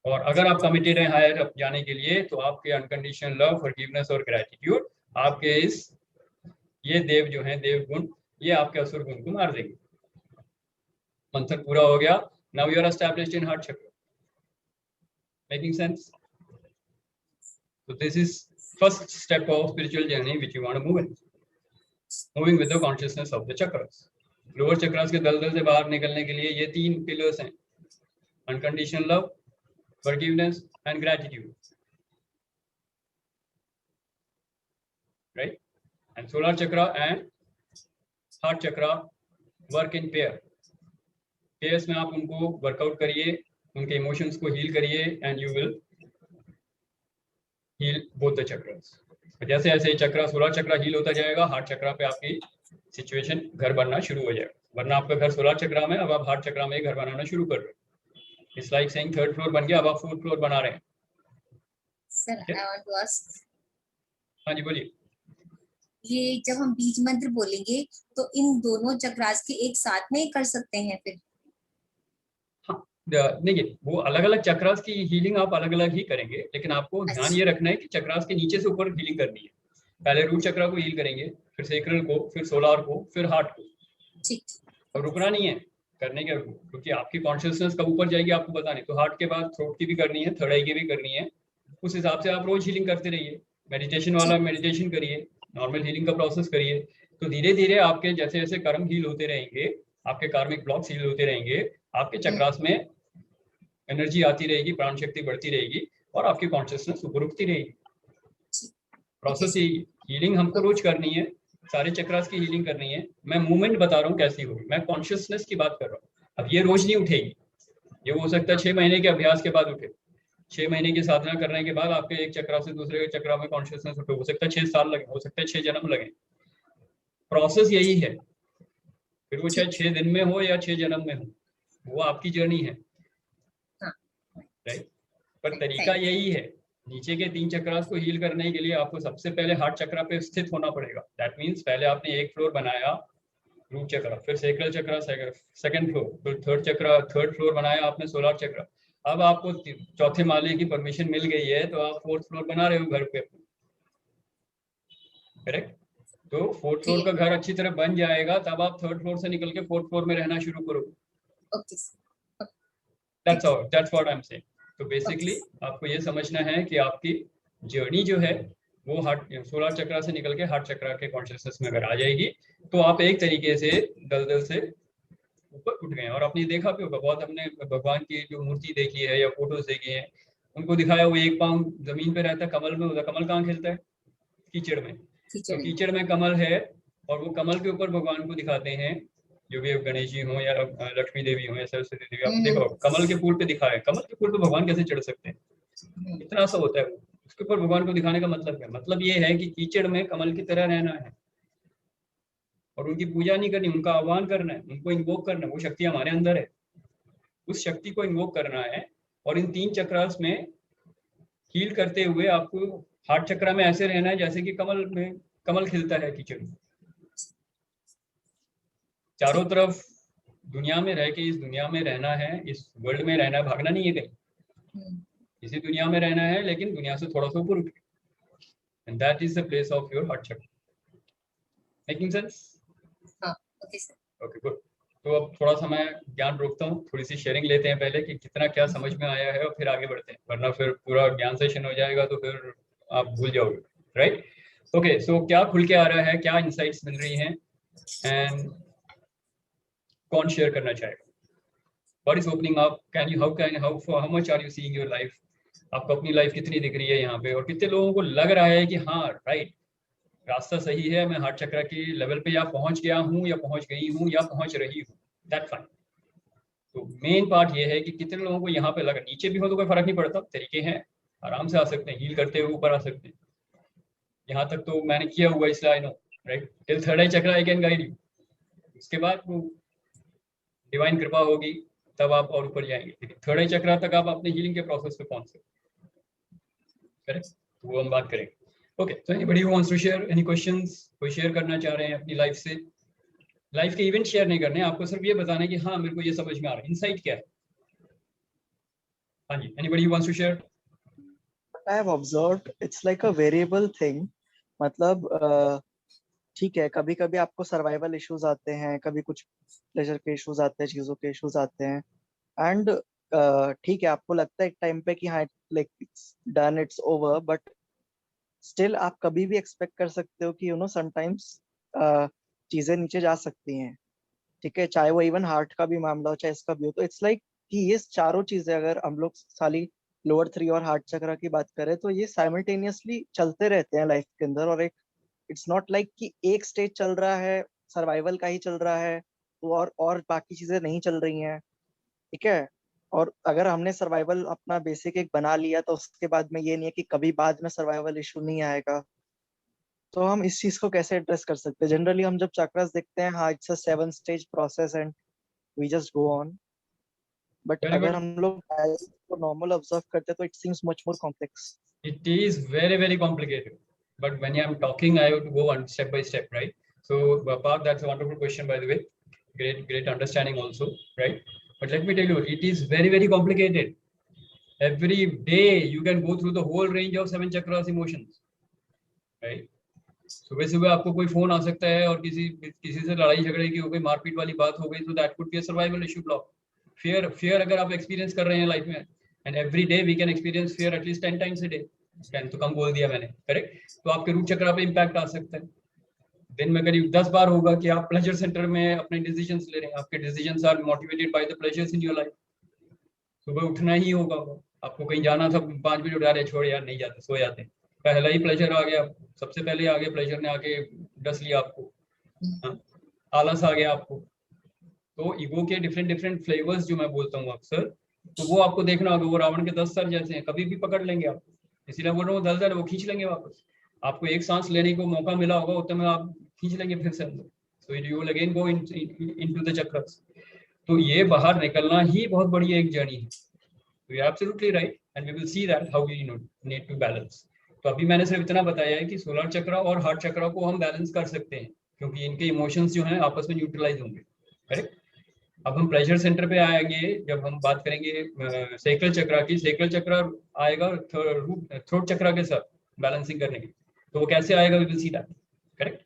Speaker 1: और अगर आप कमिटेड हैं हायर अप जाने के लिए, तो आपके अनकंडीशनल लव, फॉरगिवनेस और ग्रेटिट्यूड आपके इस ये देव जो हैं, देव गुण, ये आपके असुर गुण को मार देंगे. मंथन पूरा हो गया. Now you are established in heart chakra. Making sense? So this is first step of spiritual journey which you want to move in. Moving with the consciousness of the chakras. Lower chakras के दलदल से बाहर निकलने के लिए ये तीन pillars हैं: unconditional love, forgiveness and gratitude. Right? and solar chakra and heart chakra work in pairs में आप उनको वर्कआउट करिए, उनके इमोशंस को हील करिए and you will heal both the chakras. जैसे जैसे चक्रा सोलर चक्रा हील होता जाएगा, हार्ट चक्रा पे आपकी सिचुएशन घर बनना शुरू हो जाएगा। वरना आपका घर सोलर चक्रा में, अब आप हार्ट चक्रा में घर बनाना शुरू कर रहे हो। It's like saying 3rd floor बन गया, अब आप 4th फ्लोर बना रहे हैं।
Speaker 3: Sir I want to ask,
Speaker 1: हाँ जी बोलिए।
Speaker 3: ये जब हम बीज मंत्र बोलेंगे तो इन दोनों चक्रास के एक साथ में कर सकते हैं फिर?
Speaker 1: देखिए वो अलग अलग चक्रास की हीलिंग आप अलग अलग ही करेंगे, लेकिन आपको ध्यान ये रखना है कि चक्रास के नीचे से ऊपर हीलिंग करनी है। पहले रूट चक्रा को हील करेंगे, फिर सेक्रल को, फिर सोलार को, फिर हार्ट को।
Speaker 3: ठीक।
Speaker 1: अब रुकना नहीं है करने के, क्योंकि आपकी कॉन्शियसनेस कब ऊपर जाएगी आपको पता नहीं। तो हार्ट के बाद थ्रोट की भी करनी है, थर्ड आई की भी करनी है। उस हिसाब से आप रोज हीलिंग करते रहिए। मेडिटेशन वाला मेडिटेशन करिए, नॉर्मल हीलिंग का प्रोसेस करिए। तो धीरे धीरे आपके जैसे जैसे कर्म हील होते रहेंगे, आपके कार्मिक ब्लॉक्स हील होते रहेंगे, आपके चक्रास में एनर्जी आती रहेगी, प्राण शक्ति बढ़ती रहेगी और आपकी कॉन्शियसनेस ऊपर उठती रहेगी। प्रोसेस ही हीलिंग हमको रोज करनी है, सारे चक्रास की हीलिंग करनी है। मैं मूवमेंट बता रहा हूँ कैसी होगी, मैं कॉन्शियसनेस की बात कर रहा हूँ। अब ये रोज नहीं उठेगी, ये हो सकता है 6 महीने के अभ्यास के बाद उठे। 6 महीने की साधना करने के बाद आपके एक चक्रा से दूसरे चक्रा में कॉन्शियसनेस उठे। हो सकता है 6 साल लगे, हो सकता है 6 जन्म लगे। प्रोसेस यही है, फिर वो चाहे 6 दिन में हो या 6 जन्म में हो, वो आपकी जर्नी है, राइट। पर तरीका यही है। नीचे के 3 चक्रास को हील करने के लिए आपको सबसे पहले हार्ट चक्रा पे स्थित होना पड़ेगा। दैट मीन्स पहले आपने 1 फ्लोर बनाया रूट चक्रा, फिर सेक्रल चक्रा 2nd फ्लोर, फिर थर्ड फ्लोर बनाया आपने सोलर चक्रा। अब आपको 4थे माले की परमिशन मिल गई है तो आप 4th फ्लोर बना रहे हो घर पे, करेक्ट। तो 4th फ्लोर का घर अच्छी तरह बन जाएगा, तब आप 3rd फ्लोर से निकल के 4th फ्लोर में रहना शुरू करोगे। That's what I'm saying. तो बेसिकली आपको ये समझना है कि आपकी जर्नी जो है वो हार्ट सोलर चक्रा से निकल के हार्ट चक्रा के कॉन्शियसनेस में अगर आ जाएगी तो आप एक तरीके से दलदल से ऊपर उठ गए। और आपने देखा भी होगा, बहुत हमने भगवान की जो मूर्ति देखी है या फोटोज देखी है, उनको दिखाया हुआ एक पाँव जमीन पे रहता है, कमल में होता है। कमल कहाँ खिलता है? कीचड़ में। तो कीचड़ में कमल है और वो कमल के ऊपर भगवान को दिखाते हैं, जो भी गणेश जी हो या लक्ष्मी देवी हो या सरस्वती देवी। आपने देखा कमल के फूल पे दिखाया है। कमल के फूल पे भगवान कैसे चढ़ सकते हैं? इतना सा होता है वो। उसके ऊपर भगवान को दिखाने का मतलब क्या? मतलब ये है कि कीचड़ में कमल की तरह रहना है और उनकी पूजा नहीं करनी, उनका आह्वान करना है, उनको इन्वोक करना है। वो शक्ति हमारे अंदर है, उस शक्ति को इन्वोक करना है। और इन 3 चक्रास में हील करते हुए आपको हार्ट चक्रा में ऐसे रहना है जैसे कि कमल में कमल खिलता है कीचड़ में। चारों तरफ दुनिया में रह के इस दुनिया में रहना है, इस वर्ल्ड में रहना है, भागना नहीं है कहीं। इसी दुनिया में रहना है, लेकिन दुनिया से थोड़ा सा ऊपर उठ के। And that is the place of your heart chakra. Making sense?
Speaker 3: Okay sir.
Speaker 1: Okay good. तो अब थोड़ा सा मैं ज्ञान रोकता हूँ, थोड़ी सी शेयरिंग लेते हैं पहले कि कितना क्या समझ में आया है और फिर आगे बढ़ते हैं, वरना फिर पूरा ज्ञान सेशन हो जाएगा तो फिर आप भूल जाओगे, राइट। ओके, सो क्या खुल के आ रहा है, क्या इंसाइट्स मिल रही हैं एंड कौन शेयर करना चाहेगा? What is opening up? How much are you seeing your life? आपको अपनी लाइफ कितनी दिख रही है यहाँ पे, और कितने लोगों को लग रहा है कि हाँ राइट, रास्ता सही है, मैं हार्ट चक्र के लेवल पे या पहुंच गया हूँ या पहुंच गई हूँ या पहुंच रही हूँ। That fine. तो मेन पार्ट ये है कि कितने लोगों को यहाँ पे लगा। नीचे भी हो तो कोई फर्क नहीं पड़ता, तरीके हैं, आराम से आ सकते हैं, हील करते हुए ऊपर आ सकते हैं। यहाँ तक तो मैंने किया हुआ, इसलिए I know, right. Till third eye chakra I can guide you. उसके बाद वो डिवाइन कृपा होगी तब आप और ऊपर जाएंगे, लेकिन थर्ड आई चक्र तक आप अपने हीलिंग के प्रोसेस पे पहुंच सकते, करेक्ट। तो वो हम बात करेंगे। ओके, तो anybody who wants to share any questions? कोई शेयर करना चाह रहे हैं अपनी लाइफ से? लाइफ के इवेंट शेयर नहीं करने, आपको सिर्फ ये बताना है कि हाँ मेरे को ये समझ में आ रहा है, इनसाइट क्या है। हाँ जी, anybody who wants to share?
Speaker 6: I have observed it's like a variable thing. मतलब ठीक है, कभी कभी आपको सर्वाइवल इश्यूज आते हैं, कभी कुछ प्लेजर के इश्यूज आते हैं, चीजों के इश्यूज आते हैं, एंड ठीक है आपको लगता है एक टाइम पे कि हाँ like it's done, it's over, but still आप कभी भी एक्सपेक्ट कर सकते हो कि समटाइम्स चीजें नीचे जा सकती हैं, ठीक है, चाहे वो इवन हार्ट का भी मामला हो चाहे इसका भी हो। तो इट्स लाइक कि ये चारों चीजें अगर हम लोग साली लोअर 3 और हार्ट चक्र की बात करें तो ये साइमल्टेनियसली चलते रहते हैं लाइफ के अंदर, और एक इट्स नॉट लाइक कि एक स्टेज चल रहा है, सर्वाइवल का ही चल रहा है, तो और बाकी चीजें नहीं चल रही हैं, ठीक है। और अगर हमने सर्वाइवल अपना बेसिक एक बना लिया तो उसके बाद में ये नहीं है कि कभी बाद में सर्वाइवल इशू नहीं आएगा। तो हम इस चीज को कैसे एड्रेस कर सकते हैं? जनरली हम जब चक्रास देखते हैं, हाँ it's a 7 stage process and we just go on, but
Speaker 1: Very
Speaker 6: अगर
Speaker 1: good.
Speaker 6: हम लोग को नॉर्मल ऑब्जर्व करते हैं तो it seems much more complex.
Speaker 1: It is very, very complicated. But when I'm talking, I have to go on step by step, right? So, Parth, that's a wonderful question, by the way. Great understanding also, right? But let me tell you, it is very, very complicated. Every day you can go through the whole range of 7 chakras emotions, right? सुबह सुबह आपको कोई phone आ सकता है और किसी से लड़ाई झगड़े की हो गई, मारपीट वाली बात हो गई, तो that could be a survival issue block. Fear अगर आप एक्सपीरियंस कर रहे हैं लाइफ में, and every day we can experience fear at least 10 times a day, 10 तो कम बोल दिया मैंने, करेक्ट। तो आपके रूट चक्र पे इंपैक्ट आ सकता है। दिन में करीब 10 बार होगा कि आप प्लेजर सेंटर में अपने डिसीजंस ले रहे हैं, आपके decisions are motivated by the pleasures in your life. सुबह उठना ही होगा, आपको कहीं जाना था, 5 बजे उठा रहे, छोड़ यार नहीं जाते, सो जाते हैं, पहला ही प्लेजर आ गया, सबसे पहले आ गया प्लेजर ने, आके डस लिया आपको, आलस आ गया आपको। तो ईगो के डिफरेंट फ्लेवर्स जो मैं बोलता हूँ अक्सर, तो वो आपको देखना होगा। वो रावण के 10 सर जैसे हैं, कभी भी पकड़ लेंगे आपको, इसीलिए बोल रहा हूँ दलदल, वो खींच लेंगे वापस। आपको एक सांस लेने को मौका मिला होगा, उतने में आप खींच लेंगे फिर से अंदर, so you will again go into the chakras. तो ये बाहर निकलना ही बहुत बड़ी एक जर्नी है। तो you are absolutely right, and we will see that how we need to balance. तो अभी मैंने सिर्फ इतना बताया है कि सोलर चक्र और हार्ट चक्र को हम बैलेंस कर सकते हैं, क्योंकि इनके इमोशंस जो हैं आपस में न्यूट्रलाइज होंगे, करेक्ट। अब हम प्लेजर सेंटर पे आएंगे, जब हम बात करेंगे सेक्रल चक्र की। सेक्रल चक्र आएगा थ्रोट चक्र के साथ बैलेंसिंग करने की, तो वो कैसे आएगा, we will see that, correct.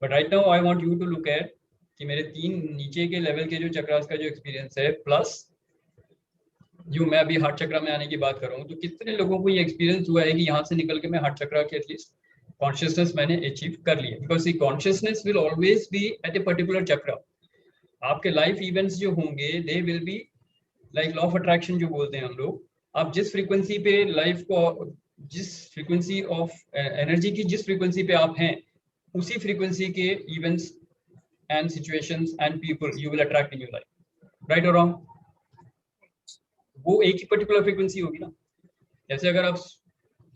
Speaker 1: But right now I want you to look at कि मेरे 3 नीचे के लेवल के जो चक्रास का जो एक्सपीरियंस है, प्लस जो मैं अभी हार्ट चक्र में आने की बात कर रहा हूँ, तो कितने लोगों को ये एक्सपीरियंस हुआ है कि यहाँ से निकल के मैं हार्ट चक्र के एटलीस्ट कॉन्शियसनेस मैंने अचीव कर लिया। Because see consciousness will always be at a particular chakra. आपके लाइफ इवेंट्स जो होंगे, they will be like law of attraction जो बोलते हैं हम लोग। आप जिस फ्रीक्वेंसी पे लाइफ को, जिस फ्रीक्वेंसी ऑफ एनर्जी की जिस फ्रीक्वेंसी पे आप हैं, उसी फ्रीक्वेंसी के events and situations and people you will attract in your life, right और रॉन्ग। वो एक ही पर्टिकुलर फ्रीक्वेंसी होगी ना। जैसे अगर आप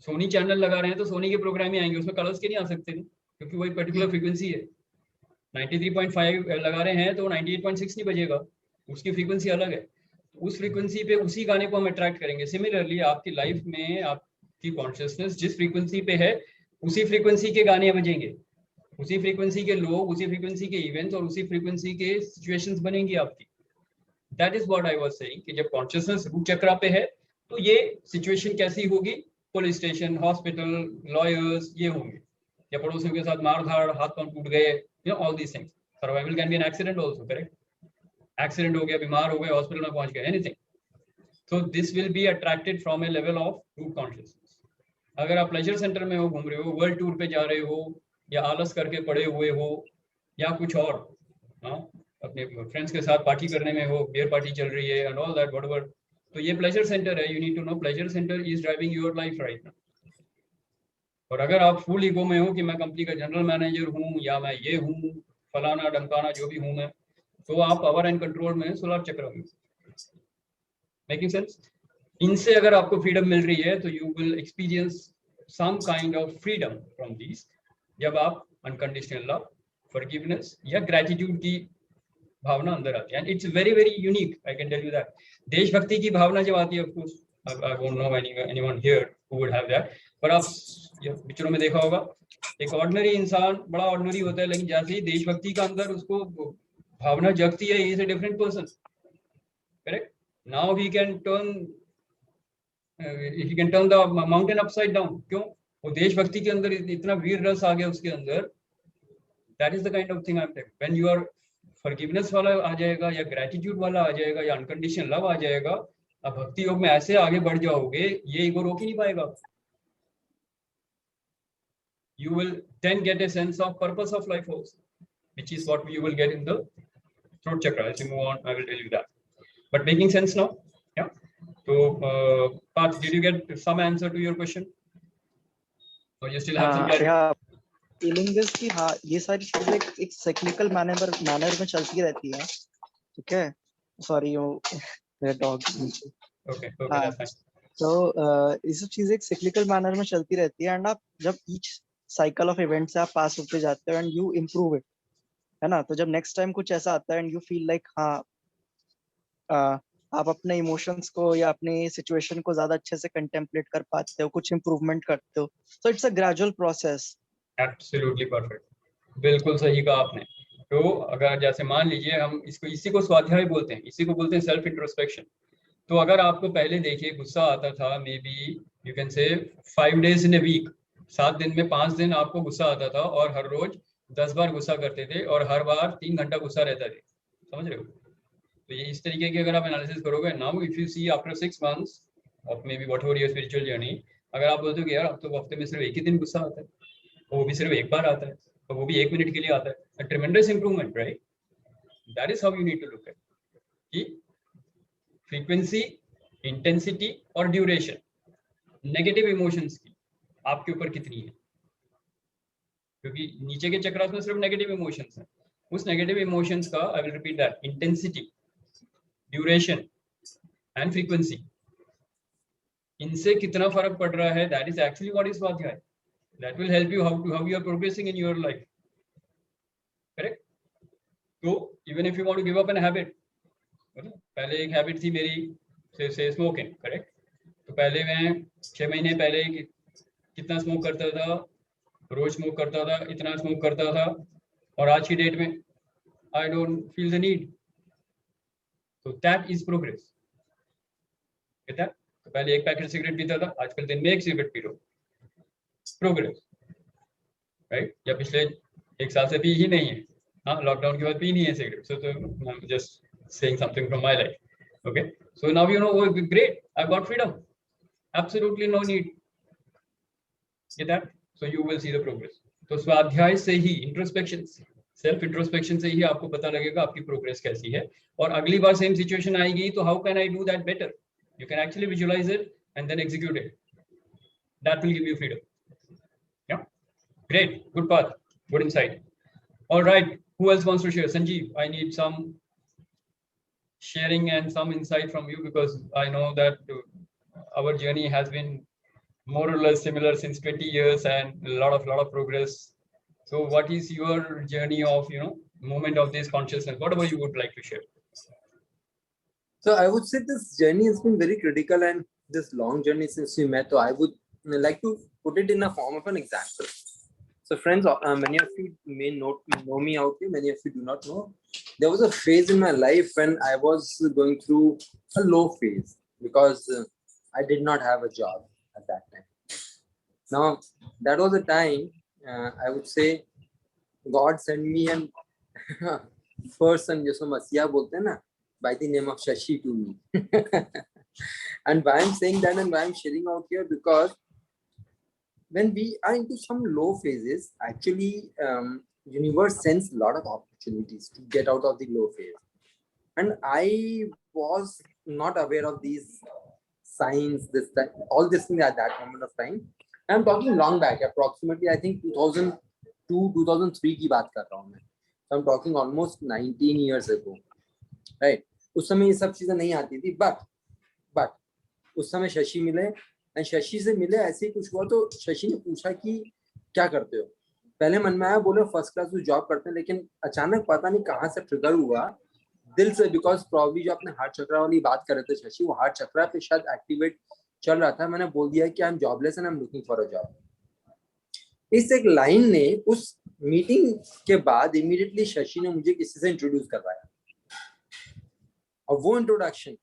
Speaker 1: सोनी चैनल लगा रहे हैं तो सोनी के प्रोग्राम ही आएंगे, उसमें कलर्स के नहीं आ सकते, क्योंकि वो एक पर्टिकुलर फ्रीक्वेंसी है। 93.5 लगा रहे हैं तो 98.6 नहीं बजेगा, उसकी फ्रीक्वेंसी अलग है। उस फ्रीक्वेंसी पे उसी गाने को हम अट्रैक्ट करेंगे। सिमिलरली आपकी लाइफ में आपकी कॉन्शियसनेस जिस फ्रीक्वेंसी पे है, उसी फ्रीक्वेंसी के गाने बजेंगे, उसी फ्रीक्वेंसी के लोग, उसी फ्रीक्वेंसी के इवेंट्स और उसी फ्रीक्वेंसी के सिचुएशंस बनेंगी आपकी। That is what I was saying कि जब कॉन्शियसनेस रूट चक्र पे है, तो ये सिचुएशन कैसी होगी, पुलिस स्टेशन, हॉस्पिटल, लॉयर्स, ये होंगे, या पड़ोसियों के साथ मारधाड़, हाथ पांव टूट गए, you know all these things. Survival can be an accident also, correct. Accident हो गया, बीमार हो गए, हॉस्पिटल में पहुंच गए, anything. So this will be attracted from a level of root consciousness. अगर आप प्लेजर सेंटर में हो, घूम रहे हो, वर्ल्ड टूर पे जा रहे हो, या आलस करके पड़े हुए हो, या कुछ और, अपने फ्रेंड्स के साथ पार्टी करने में हो, बियर पार्टी चल रही है एंड ऑल दैट व्हाटएवर, तो ये प्लेजर सेंटर है। You need to know pleasure center is driving your life right now. और अगर आप फुल ईगो में हो कि मैं कंपनी का जनरल मैनेजर हूँ, या मैं ये हूँ, फलाना डमकाना जो भी हूँ मैं, तो आप पावर एंड कंट्रोल में सोलर चक्र में। Making sense? इनसे अगर आपको फ्रीडम मिल रही है, तो you will experience some kind of freedom from this, जब आप अनकंडीशनल लव, फॉरगिवनेस या ग्रेटिट्यूड की भावना अंदर आती है। And it's very very unique, I can tell you that. देशभक्ति की भावना जब आती है, of course I won't know anyone here who would have that, पर आप पिक्चरों में देखा होगा, एक ऑर्डिनरी इंसान बड़ा ऑर्डिनरी होता है, लेकिन जैसे ही देशभक्ति का अंदर उसको भावना जगती है, he is a different person, correct. Now he can turn the mountain upside down. क्यों? वो देशभक्ति के अंदर इतना वीर रस आ गया उसके अंदर। That is the kind of thing I am telling. When you are forgiveness वाला आ जाएगा, या ग्रेटिट्यूड वाला आ जाएगा, या अनकंडीशनल लव आ जाएगा, अब भक्ति योग में ऐसे आगे बढ़ जाओगे, ये ईगो रोक ही नहीं पाएगा। You will then get a sense of purpose of life also, which is what you will get in the throat chakra. As you move on, I will tell you that. But making sense now? Yeah. So, Parth, did you get some answer to your question? Or you still have some clarity?
Speaker 6: Yeah, feeling is कि हाँ ये सारी चीजें एक cyclical manner में चलती रहती है, ठीक है। सॉरी वो मेरा डॉग नीचे।
Speaker 1: Okay, okay,
Speaker 6: हाँ,
Speaker 1: that's fine.
Speaker 6: तो ये सब चीजें एक साइक्लिकल मैनर में चलती रहती है, एंड आप जब ईच साइकिल ऑफ इवेंट से आप पास होते जाते हो एंड यू इम्प्रूव इट, है ना। तो जब नेक्स्ट टाइम कुछ ऐसा आता है एंड यू फील लाइक हाँ आप अपने इमोशंस को या अपने सिचुएशन को ज्यादा अच्छे से कंटेम्पलेट कर पाते हो, कुछ इम्प्रूवमेंट करते हो, so it's a gradual process.
Speaker 1: Absolutely perfect. बिल्कुल सही कहा आपने। तो अगर जैसे मान लीजिए हम इसी को स्वाध्याय बोलते हैं, इसी को बोलते हैं सेल्फ इंट्रोस्पेक्शन। तो अगर आपको पहले देखिए गुस्सा आता था, may be you can say 5 days in a week, 7 दिन में 5 दिन आपको गुस्सा आता था और हर रोज 10 बार गुस्सा करते थे और हर बार 3 घंटा गुस्सा रहता थे, समझ रहे हो। तो ये इस तरीके की अगर आप एनालिसिस करोगे, now if you see after 6 months of maybe whatever your spiritual journey, अगर आप बोलते हो कि यार अब तो हफ्ते में सिर्फ एक ही दिन गुस्सा आता है, और वो भी सिर्फ एक बार आता है, और वो भी 1 मिनट के लिए आता है, tremendous improvement, right. That is how you need to look at कि फ्रीक्वेंसी, इंटेंसिटी और ड्यूरेशन नेगेटिव इमोशंस की आपके ऊपर कितनी है, क्योंकि नीचे के चक्रास में सिर्फ नेगेटिव इमोशंस हैं। उस नेगेटिव इमोशंस का, I will repeat that, intensity, duration and frequency, इनसे कितना फर्क पड़ रहा है, that is actually what is स्वाध्याय। That will help you how you are progressing in your life, correct. तो even if you want to give up an habit, पहले एक हैबिट थी मेरी से स्मोकिंग, करेक्ट। तो पहले मैं 6 महीने पहले कितना स्मोक करता था, रोज स्मोक करता था, इतना स्मोक करता था, और आज की डेट में I don't feel the need. तो दैट इज प्रोग्रेस। तो पहले एक पैकेट सिगरेट पीता था, आजकल दिन में एक cigarette P low, progress, right. या पिछले 1 साल से पी ही नहीं है, हाँ लॉकडाउन के बाद पी नहीं है सिगरेट, सो तो just saying something from my life, okay. So now you know, oh great, I've got freedom, absolutely no need, get that. So you will see the progress. तो स्वाध्याय से ही, इंट्रोस्पेक्शन, सेल्फ इंट्रोस्पेक्शन से ही आपको पता लगेगा आपकी progress कैसी है, और अगली बार सेम सिचुएशन आएगी तो how can I do that better, you can actually visualize it and then execute it. That will give you freedom. Yeah, great, good path, good insight. All right, who else wants to share? Sanjeev, I need some sharing and some insight from you, because I know that our journey has been more or less similar since 20 years and a lot of progress. So what is your journey of, moment of this consciousness, whatever you would like to share?
Speaker 7: So I would say this journey has been very critical, and this long journey since we met, so I would like to put it in a form of an example. So friends, many of you may know me out here, many of you do not know. There was a phase in my life when I was going through a low phase because I did not have a job at that time. Now, that was a time, I would say, God sent me an person, jisko Masiya bolte hain na, by the name of Shashi to me. And why I'm saying that and why I'm sharing out here, because when we are into some low phases, actually, universe sends a lot of opportunities to get out of the low phase. And I was not aware of these signs, all this thing at that moment of time. I'm talking long back, approximately, I think 2002, 2003 की बात कर रहा हूँ मैं. So I'm talking almost 19 years ago, right? उस समय ये सब चीजें नहीं आती थी, but उस समय शशि मिले, और शशि से मिले ऐसे ही कुछ हुआ, तो शशि ने पूछा कि क्या करते हो. पहले मन में आया, बोले फर्स्ट क्लास में जॉब करते हैं, लेकिन अचानक पता नहीं कहाँ से ट्रिगर हुआ दिल से, बिकॉज प्रॉब्ली जो अपने हार्ट चक्रा वाली बात कर रहे थे शशि, वो हार्ट चक्रा पे शायद एक्टिवेट चल रहा था. मैंने बोल दिया कि I am jobless and I am looking for a job. इस एक लाइन ने उस मीटिंग के बाद इमीडिएटली शशि ने मुझे किसी से इंट्रोड्यूस करवाया, और वो introduction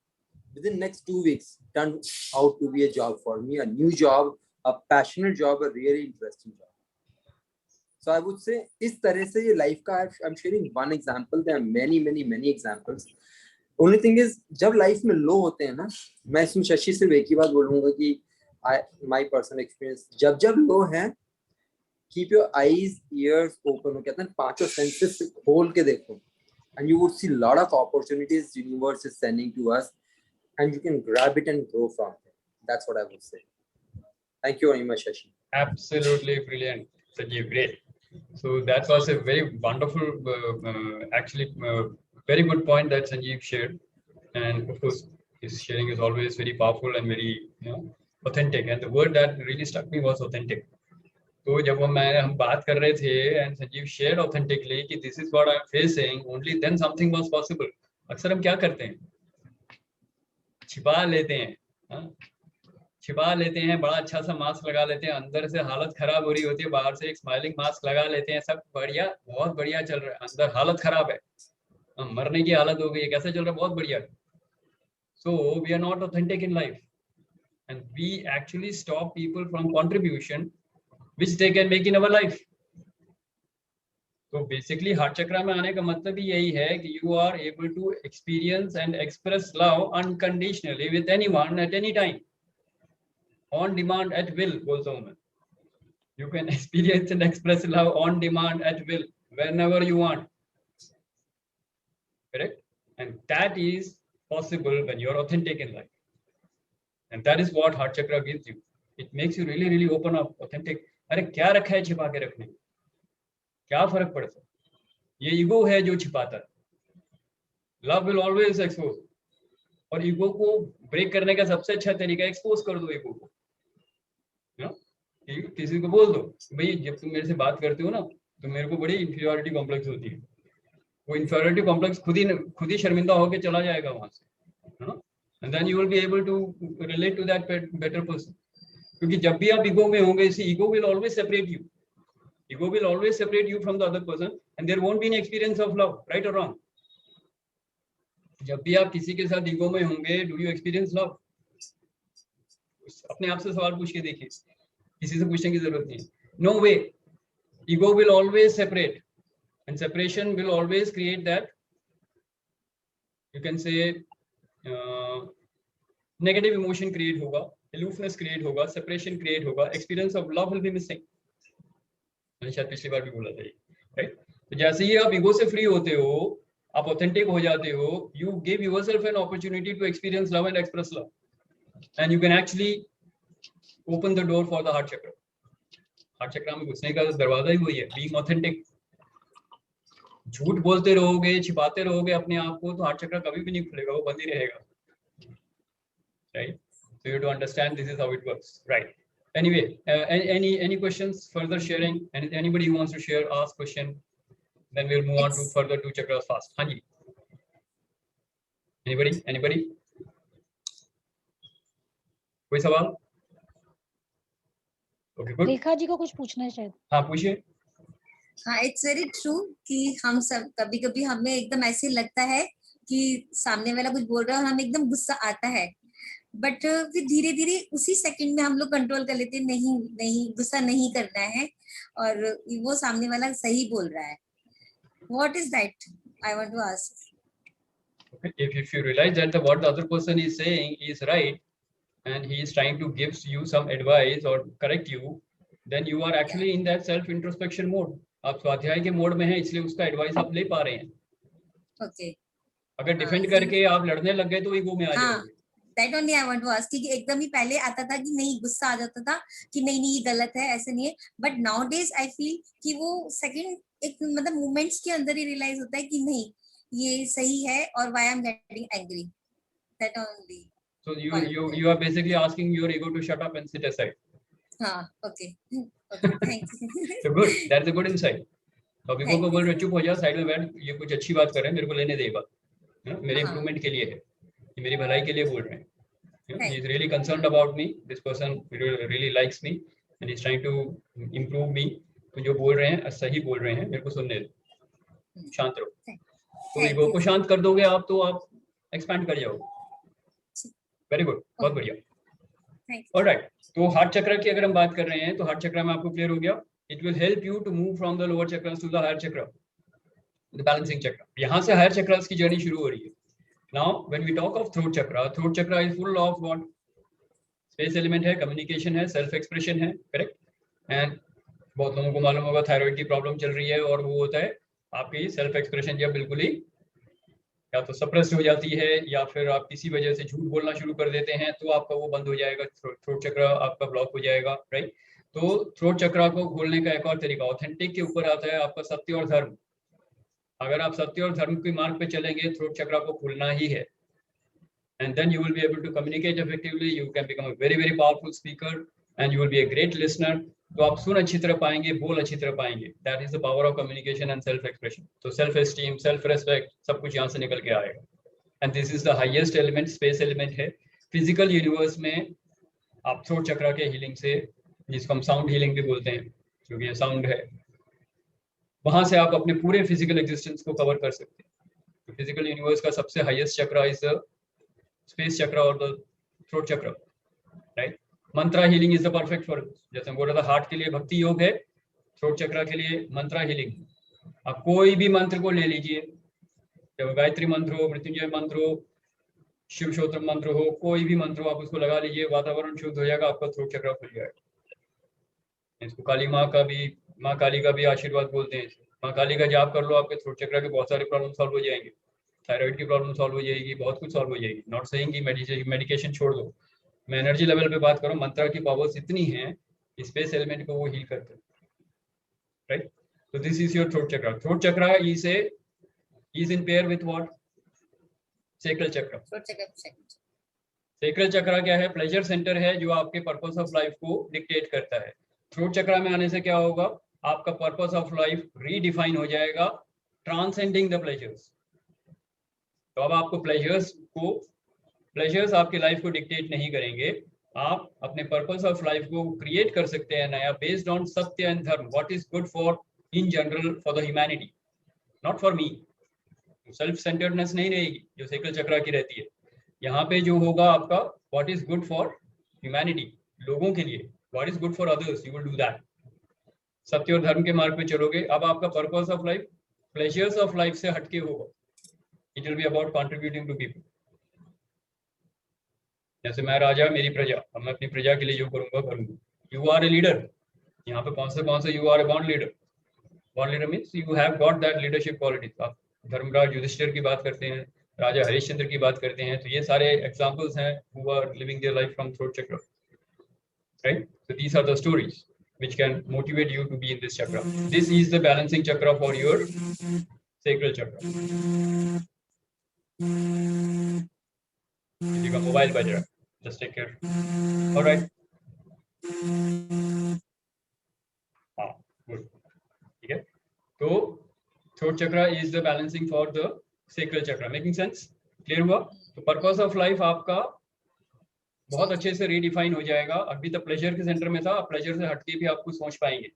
Speaker 7: within next 2 weeks turned out to be a job for me, a new job, a passionate job, a really interesting job. So I would say इस तरह से ये life का, I'm sharing one example, there are many examples. Only thing is, जब life में low होते हैं ना, मैं इसमें शशि से एक ही बात बोलूँगा कि my personal experience, जब low है, keep your eyes, ears open. कहते हैं 5 senses खोल के देखो, and you would see a lot of opportunities universe is sending to us, and you can grab it and grow from it. That's what I would say. Thank you very much, Shashi.
Speaker 1: Absolutely brilliant, Sanjeev, great. So that was a very wonderful, actually, very good point that Sanjeev shared. And of course, his sharing is always very powerful and very, authentic. And the word that really struck me was authentic. तो जब हम बात कर रहे थे and Sanjeev shared authentically कि this is what I'm facing, only then something was possible. अक्सर हम क्या करते हैं, छिपा लेते हैं, छिपा लेते हैं, बड़ा अच्छा सा मास्क लगा लेते हैं, अंदर से हालत खराब हो रही होती है, बाहर से एक स्माइलिंग मास्क लगा लेते हैं, सब बढ़िया, बहुत बढ़िया चल रहा है, अंदर हालत खराब है, मरने की हालत हो गई है, कैसे चल रहा है, बहुत बढ़िया। So we are not authentic in life, and we actually stop people from contribution which they can make in our life. तो बेसिकली हार्ट चक्रा में आने का मतलब ही यही है कि you are able to experience and express love unconditionally with anyone at any time, on demand at will बोलता हूँ मैं। You can experience and express love on demand at will whenever you want, correct? And that is possible when you are authentic in life, and that is what heart chakra gives you. It makes you really, really open up, authentic. अरे क्या रखा है छिपा के रखने, क्या फर्क पड़ता है, ये ईगो है जो छिपाता है। लव विल ऑलवेज एक्सपोज, और ईगो को ब्रेक करने का सबसे अच्छा तरीका एक्सपोज कर दो ईगो को, किसी को बोल दो भाई जब तुम मेरे से बात करते हो ना तो मेरे को बड़ी इंफीरियरिटी कॉम्प्लेक्स होती है, वो इंफीरियरिटी कॉम्प्लेक्स खुद ही शर्मिंदा होकर चला जाएगा वहां से, है ना, and then you will be able to relate to that better person. क्योंकि जब भी आप ईगो में होंगे, इसी ego will always separate you, ego will always separate you from the other person, and there won't be an experience of love, right और wrong. जब भी आप किसी के साथ ईगो में होंगे, डू यू एक्सपीरियंस लव? अपने आप से सवाल पूछ के देखिए, किसी से पूछने की जरूरत नहीं है। No way, ego will always separate, and separation will always create that, you can say, negative emotion create होगा, aloofness create होगा, separation create होगा, experience of love will be missing। मैंने शायद पिछली बार भी बोला था, राइट? तो जैसे ही आप ईगो से फ्री होते हो, आप ऑथेंटिक हो जाते हो, you give yourself an opportunity to experience love and express love, and you can actually open the door for the heart chakra। heart chakra में घुसने का दरवाजा ही वही है, being authentic। झूठ बोलते रहोगे, छिपाते रहोगे अपने आप को, तो हार्ट चक्र कभी भी नहीं खुलेगा, वो बंद ही रहेगा, right? So you have to understand this is how it works, right? Anyway, any questions, further sharing, and anybody who wants to share, ask question, then we'll move on to further two chakras fast. हाँ जी, anybody कोई सवाल? Okay, good.
Speaker 4: Rekha ji को कुछ पूछना है शायद।
Speaker 1: हाँ पूछिए।
Speaker 3: हाँ, इट्स वेरी ट्रू कि हम सब कभी कभी हमें एकदम ऐसे लगता है कि सामने वाला कुछ बोल रहा है और हमें एकदम गुस्सा आता है, बट फिर धीरे धीरे उसी सेकंड में हम लोग कंट्रोल कर लेते हैं, नहीं गुस्सा नहीं करना है, और वो सामने वाला सही बोल रहा है। What is that, I want to ask.
Speaker 1: If you realize that what the other person is saying is right and he is trying to give you some advice or correct you, then you are actually in that self introspection mode। आप स्वाध्याय के mode में हैं, इसलिए उसका advice आप ले पा रहे हैं।
Speaker 3: ओके,
Speaker 1: अगर डिफेंड करके आप लड़ने लग गए तो ईगो में आ जाओगे।
Speaker 3: That only I want to ask कि एकदम ही पहले आता था कि नहीं, गुस्सा आ जाता था कि नहीं ये गलत है, ऐसे नहीं है, but now days I feel कि वो सेकंड एक मतलब मोमेंट्स के अंदर ही रियलाइज होता है कि नहीं ये सही है, और why I am getting angry, that only.
Speaker 1: So you are basically asking your ego to shut up and sit aside।
Speaker 3: हाँ, okay, thank you.
Speaker 1: So good, that's a good insight। तो ईगो को बोल रहे चुप हो जा, साइड में बैठ, ये कुछ अच्छी बात कर रहे हैं, मेरे को लेने दे बात, मेरे इंप्रूवमेंट के लिए है, ये मेरी भलाई के लिए बोल रहे हैं। He is really concerned about me, this person really likes me and he is trying to improve me। तो जो बोल रहे हैं सही बोल रहे हैं, मेरे को सुनने दो, शांत रहो। तो ईगो को शांत कर दोगे आप तो आप एक्सपैंड कर जाओगे। वेरी गुड, बहुत बढ़िया। ऑलराइट, तो हार्ट चक्र की अगर हम बात कर रहे हैं तो हार्ट चक्र में आपको क्लियर हो गया, it will help you to move from the lower chakras to the higher chakra, the balancing chakra. यहाँ से हायर चक्रस की जर्नी शुरू हो रही है। Now when we talk of throat chakra is full of what, space element है, कम्युनिकेशन है, सेल्फ एक्सप्रेशन है, करेक्ट? एंड बहुत लोगों को मालूम होगा थायराइड की प्रॉब्लम चल रही है, और वो होता है आपकी सेल्फ एक्सप्रेशन जब बिल्कुल ही या तो सप्रेस्ड हो जाती है, या फिर आप किसी वजह से झूठ बोलना शुरू कर देते हैं, तो आपका वो बंद हो जाएगा, थ्रोट चक्र आपका ब्लॉक हो जाएगा, राइट? तो थ्रोट चक्रा को खोलने का एक और तरीका ऑथेंटिक के ऊपर आता है आपका सत्य और धर्म। अगर आप सत्य और धर्म के मार्ग पे चलेंगे थ्रोट चक्रा को खोलना ही है, and then you will be able to communicate effectively. You can become a very very powerful speaker and you will be a great listener. तो आप सुन अच्छी तरह पाएंगे, बोल अच्छी तरह पाएंगे. That is the power of communication and self expression. तो self esteem, self respect सब कुछ यहाँ से निकल के आएगा. And this is the highest element, space element है. Physical universe में आप थ्रोट चक्रा के हीलिंग से, जिसको हम साउंड हीलिंग भी बोलते हैं क्योंकि ये साउंड है, वहां से आप अपने पूरे फिजिकल एग्जिस्टेंस को कवर कर सकते हैं. फिजिकल यूनिवर्स का सबसे highest chakra is the space chakra और the throat chakra, right. Mantra healing is the perfect for, जैसे हम बोल रहा था हार्ट के लिए भक्ति योग है, थ्रोट चक्रा के लिए मंत्रा हीलिंग. आप कोई भी मंत्र को ले लीजिए, चाहे गायत्री मंत्र हो, मृत्युंजय मंत्र हो, शिव स्तोत्र मंत्र हो, कोई भी मंत्र हो, आप उसको लगा लीजिए, वातावरण शुद्ध हो जाएगा, आपका थ्रोट चक्रा खुल जाएगा. इसको काली माँ का भी, माँ काली का भी आशीर्वाद बोलते हैं. माँ काली का जाप कर लो, आपके थ्रोट चक्रा के बहुत सारे प्रॉब्लम सॉल्व हो जाएंगे. थायराइड की प्रॉब्लम सॉल्व हो जाएगी, बहुत कुछ सॉल्व हो जाएगी. नॉट सेइंग कि मेडिकेशन छोड़ दो, मैं एनर्जी लेवल पे बात करूं. मंत्र की पावर्स इतनी हैं, स्पेस एलिमेंट को वो हील करते हैं, राइट. तो this is your throat chakra. Throat chakra is in pair with what? Sacral chakra. Sacral chakra क्या है? प्लेजर सेंटर है जो आपके पर्पस ऑफ लाइफ को डिक्टेट करता है. थ्रोट चक्रा में आने से क्या होगा? आपका पर्पस ऑफ लाइफ रीडिफाइन हो जाएगा, ट्रांसेंडिंग द प्लेजर्स. तो अब आपको प्लेजर्स आपकी लाइफ को डिक्टेट नहीं करेंगे, आप अपने पर्पस ऑफ लाइफ को क्रिएट कर सकते हैं नया, बेस्ड ऑन सत्य एंड धर्म. What is good for in general for the humanity, not for me. Self centredness नहीं रहेगी जो सैक्रल चक्रा की रहती है. यहाँ पे जो होगा आपका what is good for humanity, लोगों के लिए, what is good for others, you will do that. सत्य और धर्म के मार्ग पे चलोगे. अब आपका purpose of life pleasures of life से हटके होगा. It will be about contributing to people. जैसे मैं राजा मेरी प्रजा, अब मैं अपनी प्रजा के लिए जो करूंगा करूंगा. You are a leader. यहाँ पे कौन से you are a born leader. Born leader means you have got that leadership qualities. आप धर्मराज युधिष्ठिर की बात करते हैं, राजा हरिश्चंद्र की बात करते हैं, तो ये सारे examples हैं who are living their life from throat chakra, right? So these are the stories which can motivate you to be in this chakra. This is the balancing chakra for your sacral chakra. किसी का mobile बज रहा है, just take care. All right. हाँ, good. ठीक है. तो throat chakra is the balancing for the sacral chakra. Making sense? Clear हुआ? तो पर्पस ऑफ लाइफ आपका बहुत अच्छे से रीडिफाइन हो जाएगा. अभी तक प्लेजर के सेंटर में था, प्लेजर से हटके भी आप कुछ सोच पाएंगे.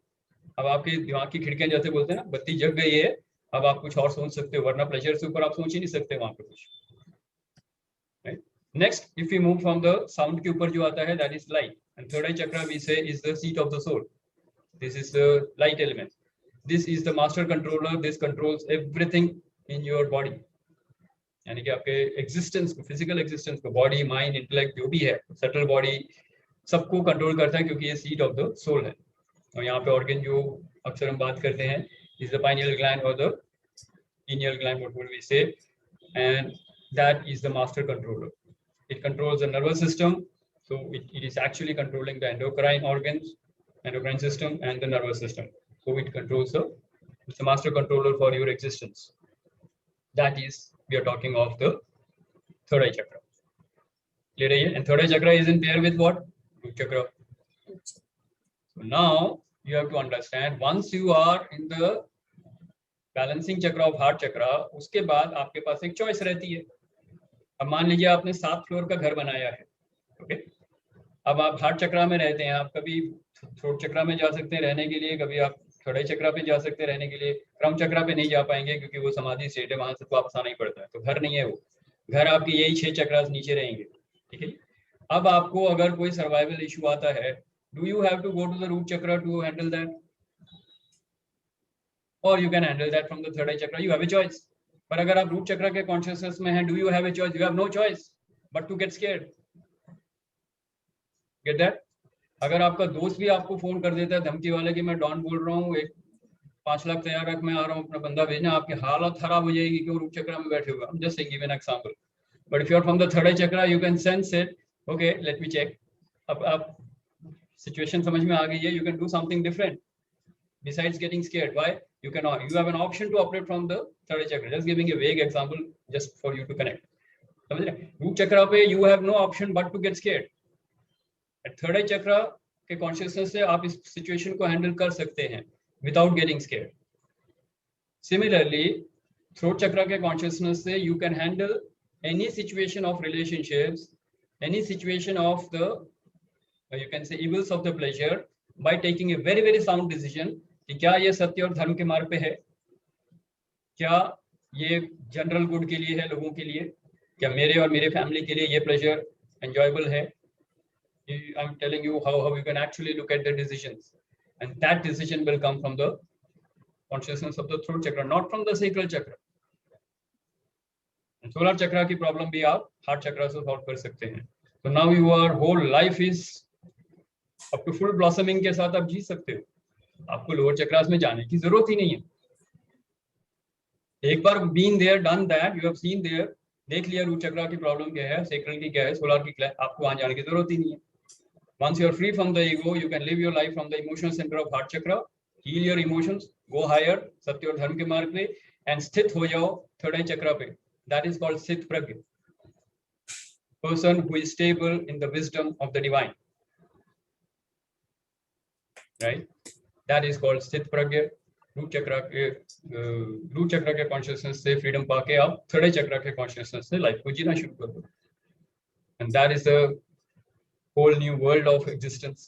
Speaker 1: अब आपके दिमाग की खिड़कियां जैसे बोलते हैं ना, बत्ती जग गई है, अब आप कुछ और सोच सकते हो, वरना प्लेजर से ऊपर आप सोच ही नहीं सकते वहां पे कुछ. Next, if you move from the sound के ऊपर जो आता है, that is light. And third eye chakra we say is the seat of the soul. This is the light element. This is the master controller. This controls everything in your body. यानी कि आपके existence को, physical existence को, body, mind, intellect जो भी है, subtle body, सबको control करता है क्योंकि ये सीट ऑफ द सोल है. और यहाँ पे ऑर्गन जो अक्सर हम बात करते हैं is the pineal gland or the pineal gland, what would we say, and that is the master controller. It controls the nervous system, so it is actually controlling the endocrine organs, endocrine system and the nervous system. So it controls it's the master controller for your existence. That is, we are talking of the third eye chakra. Clear hai? And third eye chakra is in pair with what? Root chakra. So now you have to understand, once you are in the balancing chakra of heart chakra, उसके बाद आपके पास एक choice रहती है. अब मान लीजिए आपने 7 फ्लोर का घर बनाया है, ओके. अब आप हार्ट चक्रा में रहते हैं, आप कभी थ्रोट चक्रा में जा सकते हैं रहने के लिए, कभी आप थर्ड आई चक्रा पे जा सकते हैं रहने के लिए. क्राउन चक्रा पे नहीं जा पाएंगे क्योंकि वो समाधि स्टेट है, वहां से वापस आना ही पड़ता है. तो घर नहीं है वो, घर आपके यही 6 चक्रास नीचे रहेंगे, ठीक है. अब आपको अगर कोई सर्वाइवल इशू आता है, do you have to go to the root chakra to handle that, or you can handle that from the third eye chakra? You have a choice. पर अगर आप root chakra के consciousness में हैं, do you have a choice? You have no choice but to get scared. Get that? अगर आपका दोस्त भी आपको फोन कर देता है धमकी वाले कि मैं डॉन बोल रहा हूँ, एक 5 लाख तैयार रख, मैं आ रहा हूँ, अपना बंदा भेजना, आपकी हालत खराब हो जाएगी कि वो रूट चक्रा में बैठे हुए. I'm just saying, give an example. But if you are from the third eye chakra, you can sense it. Okay, let me check. अब आप सिचुएशन समझ में आ गई है, you can do something different besides getting scared. Why? You have an option to operate from the third eye chakra. Just giving a vague example just for you to connect. समझ रहे? Root चक्रा पे you have no option but to get scared. At third eye chakra के consciousness से आप इस situation को handle कर सकते हैं without getting scared. Similarly, throat chakra के consciousness से you can handle any situation of relationships, any situation of the you can say evils of the pleasure by taking a very very sound decision कि क्या ये सत्य और धर्म के मार्ग पे है, क्या ये जनरल गुड के लिए है, लोगों के लिए, क्या मेरे और मेरे फैमिली के लिए ये प्लेजर एंजॉयबल है. आई am telling you how you can actually look at the decisions and that decision will come from the consciousness of the throat चक्र, नॉट फ्रॉम द सैक्रल चक्र. सोलर चक्र की प्रॉब्लम भी आप हार्ट चक्र से solve कर सकते हैं. तो now your whole life is up to full blossoming के साथ आप जी सकते हो. आपको लोअर चक्रास में जाने की जरूरत ही नहीं है. एक बार been there done that, you have seen there, देख लिया रूट चक्रा की प्रॉब्लम क्या है, सैक्रल की क्या है, सोलर की क्या है, आपको वहां जाने की जरूरत ही नहीं है. Once you are free from the ego, you can live your life from the emotional center of heart chakra, heal your emotions, go higher सत्य और धर्म के मार्ग पे एंड स्थित हो जाओ थर्ड आई चक्रा पे. दैट इज कॉल्ड स्थित प्रज्ञ, person who is stable in the wisdom of the divine, right? That is called स्थित प्रज्ञ. रूट चक्र के कॉन्शियसनेस से फ्रीडम पाके आप थर्ड आई चक्र के कॉन्शियसनेस से लाइफ को जीना शुरू कर दो. And that is a whole new world of existence,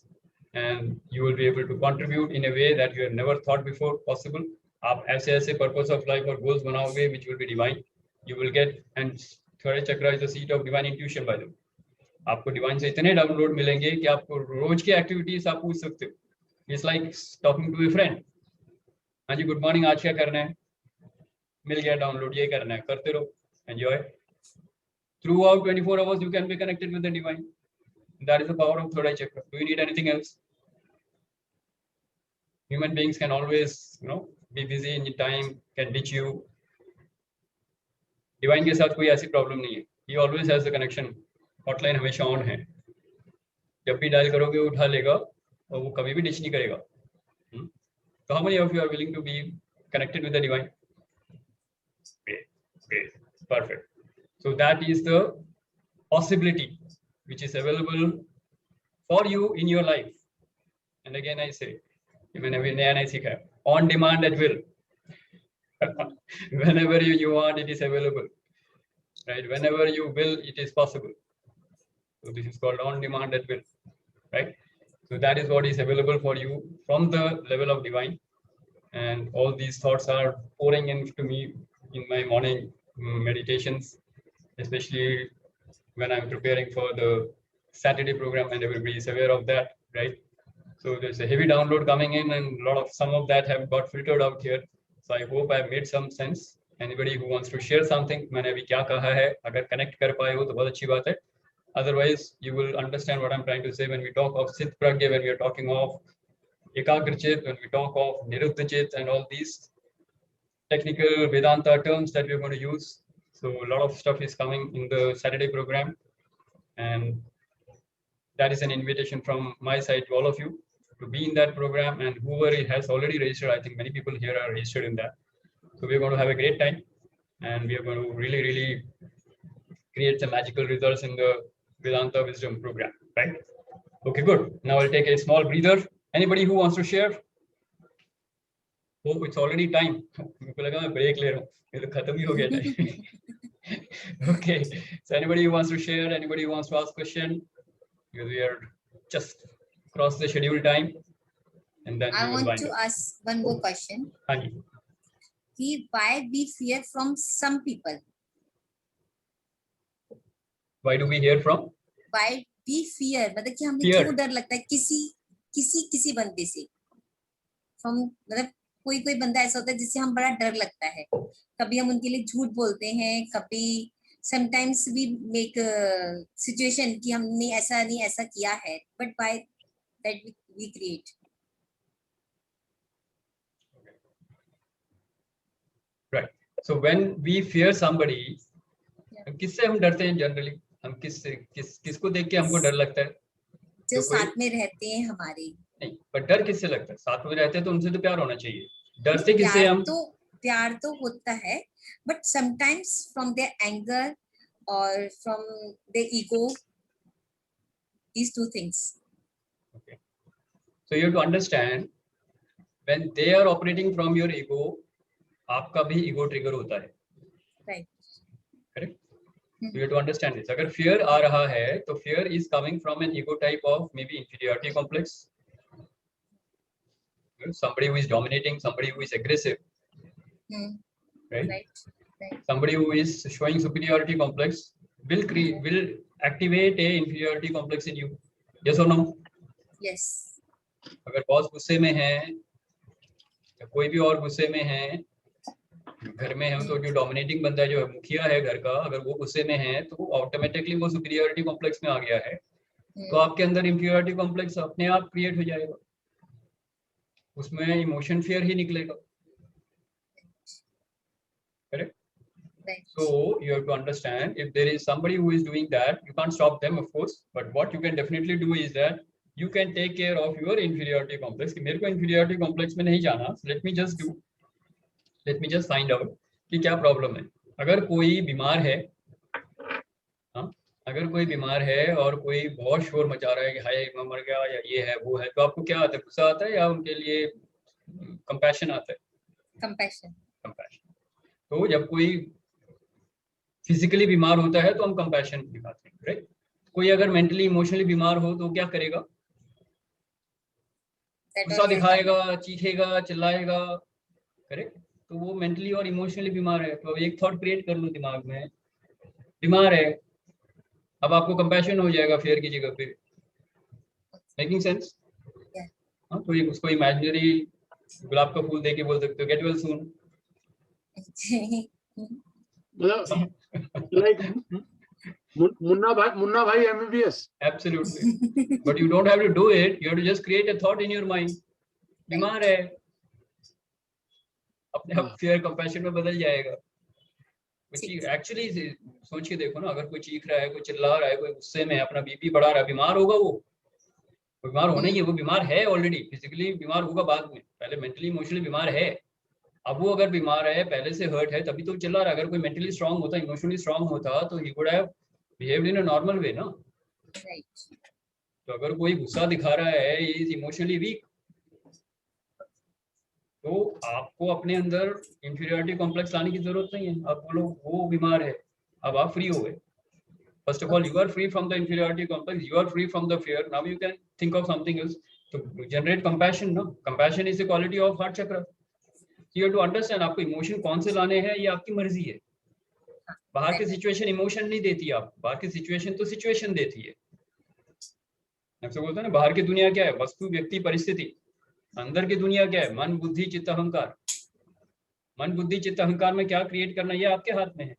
Speaker 1: and you will be able to contribute in a way that you have never thought before possible. आप ऐसे ऐसे purpose of life और goals बनाओगे which will be divine. You will get, and third eye chakra is the seat of divine intuition by the way. आपको divine से इतने download मिलेंगे कि आपको रोज की एक्टिविटीज आप पूछ सकते हो. It's like talking to a friend. हाँ जी, गुड मॉर्निंग, आज क्या करना है, मिल गया डाउनलोड, ये करना है, करते रहो, enjoy. Throughout 24 hours you can be connected with the divine. That is the power of third eye chakra. Do you need anything else? Human beings can always, be busy in time, can ditch you. Divine के साथ कोई ऐसी problem नहीं है. He always has the connection. Hotline हमेशा on है, जब भी डायल करोगे उठा लेगा और वो कभी भी डिच नहीं करेगा. So how many of you are willing to be connected with the divine? Great, perfect. So that is the possibility which is available for you in your life. And again I say, मैंने अभी नया नहीं सीखा है, on demand at will. Whenever you want, it is available, right? Whenever you will, it is possible. So this is called on demand at will, right? So that is what is available for you from the level of divine, and all these thoughts are pouring into me in my morning meditations, especially when I'm preparing for the Saturday program, and everybody is aware of that, right? So there's a heavy download coming in, and some of that have got filtered out here. So I hope I've made some sense. Anybody who wants to share something, मैंने अभी क्या कहा है, अगर connect कर पाए हो तो बहुत अच्छी बात है. Otherwise, you will understand what I'm trying to say when we talk of Sthit Pragya, when we are talking of Ekagra Chit, when we talk of Niruddha Chit, and all these technical Vedanta terms that we are going to use. So a lot of stuff is coming in the Saturday program, and that is an invitation from my side to all of you to be in that program. And whoever has already registered, I think many people here are registered in that. So we are going to have a great time, and we are going to really, really create some magical results in the Vedanta Wisdom program, right? Okay, good. Now I'll take a small breather. Anybody who wants to share? Oh, it's already time. मुझे लगा मैं break ले रहा हूँ, ये तो खत्म ही हो गया time. Okay, so anybody who wants to share, anybody who wants to ask question, because we are just across the scheduled time, and then
Speaker 3: I
Speaker 1: we will
Speaker 3: want
Speaker 1: wind
Speaker 3: to
Speaker 1: up.
Speaker 3: ask one more question.
Speaker 1: हाँ जी.
Speaker 3: Why we fear from some people?
Speaker 1: Why do we hear from?
Speaker 3: Why we fear, मतलब कि हमें
Speaker 1: Fear.
Speaker 3: क्यों डर लगता है किसी बंदे से? From मतलब कोई बंदा ऐसा होता है जिससे हम बड़ा डर लगता है. कभी हम उनके लिए झूठ बोलते हैं, कभी sometimes we make a situation कि हमने ऐसा नहीं ऐसा किया है, but why that we create?
Speaker 1: Right. So when we fear somebody, किससे हम डरते हैं जनरली? हम किसको देख के हमको डर लगता है?
Speaker 3: जो
Speaker 1: कोई-
Speaker 3: साथ में रहते हैं हमारे।
Speaker 1: नहीं, पर डर किससे लगता है? साथ में रहते हैं तो उनसे तो प्यार होना चाहिए। डरते किससे हम?
Speaker 3: प्यार तो होता है, but sometimes from their anger और from their ego, these two things.
Speaker 1: Okay. So you have to understand when they are operating from your ego, आपका भी ego trigger होता है।
Speaker 3: Right.
Speaker 1: Correct? You have to understand this. अगर fear आ रहा है तो fear is coming from an ego type of maybe inferiority complex, somebody who is dominating, somebody who is aggressive, right?
Speaker 3: Right.
Speaker 1: Somebody who is showing superiority complex will activate a inferiority complex in you. Yes or no?
Speaker 3: Yes.
Speaker 1: अगर boss गुस्से में है या कोई भी और गुस्से में है, घर में हम तो जो डोमिनेटिंग बंदा है, जो मुखिया है घर का, अगर वो गुस्से में है तो ऑटोमेटिकली वो सुपीरियरिटी कॉम्प्लेक्स में आ गया है, तो आपके अंदर इंफीरियरिटी कॉम्प्लेक्स अपने आप क्रिएट हो जाएगा, उसमें इमोशन फियर ही निकलेगा। Correct?
Speaker 3: Right.
Speaker 1: So you have to understand, if there is somebody who is doing that, you can't stop them, of course, but what you can definitely do is that you can take care of your inferiority complex कि मेरे को inferiority complex में नहीं जाना, let me just find out कि क्या problem है। अगर कोई बीमार है, हाँ, अगर कोई बीमार है और कोई बहुत शोर मचा रहा है कि हाय मैं मर गया या ये है वो है, तो आपको क्या आता है? गुस्सा आता है या उनके लिए कंपैशन आता है?
Speaker 3: Compassion.
Speaker 1: तो जब कोई फिजिकली बीमार होता है तो हम कंपैशन दिखाते हैं, राइट? कोई अगर मेंटली इमोशनली बीमार हो तो क्या करेगा? गुस्सा दिखाएगा, चीखेगा, चिल्लाएगा, करेक्ट? तो वो मेंटली और इमोशनली बीमार है। तो एक थॉट क्रिएट कर लो दिमाग में, बीमार है, अब आपको कंपैशन हो जाएगा फेयर की जगह पे। Making sense? हाँ, तो ये उसको इमेजिनरी गुलाब का फूल देके बोल सकते हो गेट वेल सून।
Speaker 2: मतलब like मुन्ना भाई MBBS.
Speaker 1: Absolutely. But you don't have to do it. You have to just create a thought in your mind. बीमार है, अपने आप fear compassion में बदल जाएगा। एक्चुअली सोच के देखो ना, अगर कोई चीख रहा है, कोई चिल्ला रहा है, कोई गुस्से में अपना बीपी बढ़ा रहा है, बीमार होगा वो? बीमार होना ही है, वो बीमार है ऑलरेडी, फिजिकली बीमार होगा बाद में, पहले मेंटली इमोशनली बीमार है। अब वो अगर बीमार है, पहले से हर्ट है, तभी तो चिल्ला रहा है। अगर कोई मेंटली स्ट्रांग होता, इमोशनली स्ट्रांग होता, तो he would have behaved in a normal way ना। तो अगर कोई गुस्सा दिखा रहा है, इज इमोशनली वीक, तो आपको अपने अंदर इंफीरियरिटी कॉम्प्लेक्स लाने की जरूरत नहीं है। आप बोलो वो बीमार है, अब आप फ्री हो गए। First of all, you are free from the inferiority complex, you are free from the fear. Now you can think of something else to generate compassion. No, compassion is the quality of heart chakra. You have to understand, आपको emotion कौन से लाने हैं, ये आपकी मर्जी है। बाहर की सिचुएशन इमोशन नहीं देती, आप बाहर की सिचुएशन तो सिचुएशन देती है। आपसे बोलते हैं ना, बाहर की दुनिया क्या है? वस्तु, व्यक्ति, परिस्थिति। अंदर की दुनिया क्या है? मन, बुद्धि, चित्त, अहंकार। मन, बुद्धि, चित्त, अहंकार में क्या क्रिएट करना, ये आपके हाथ में है।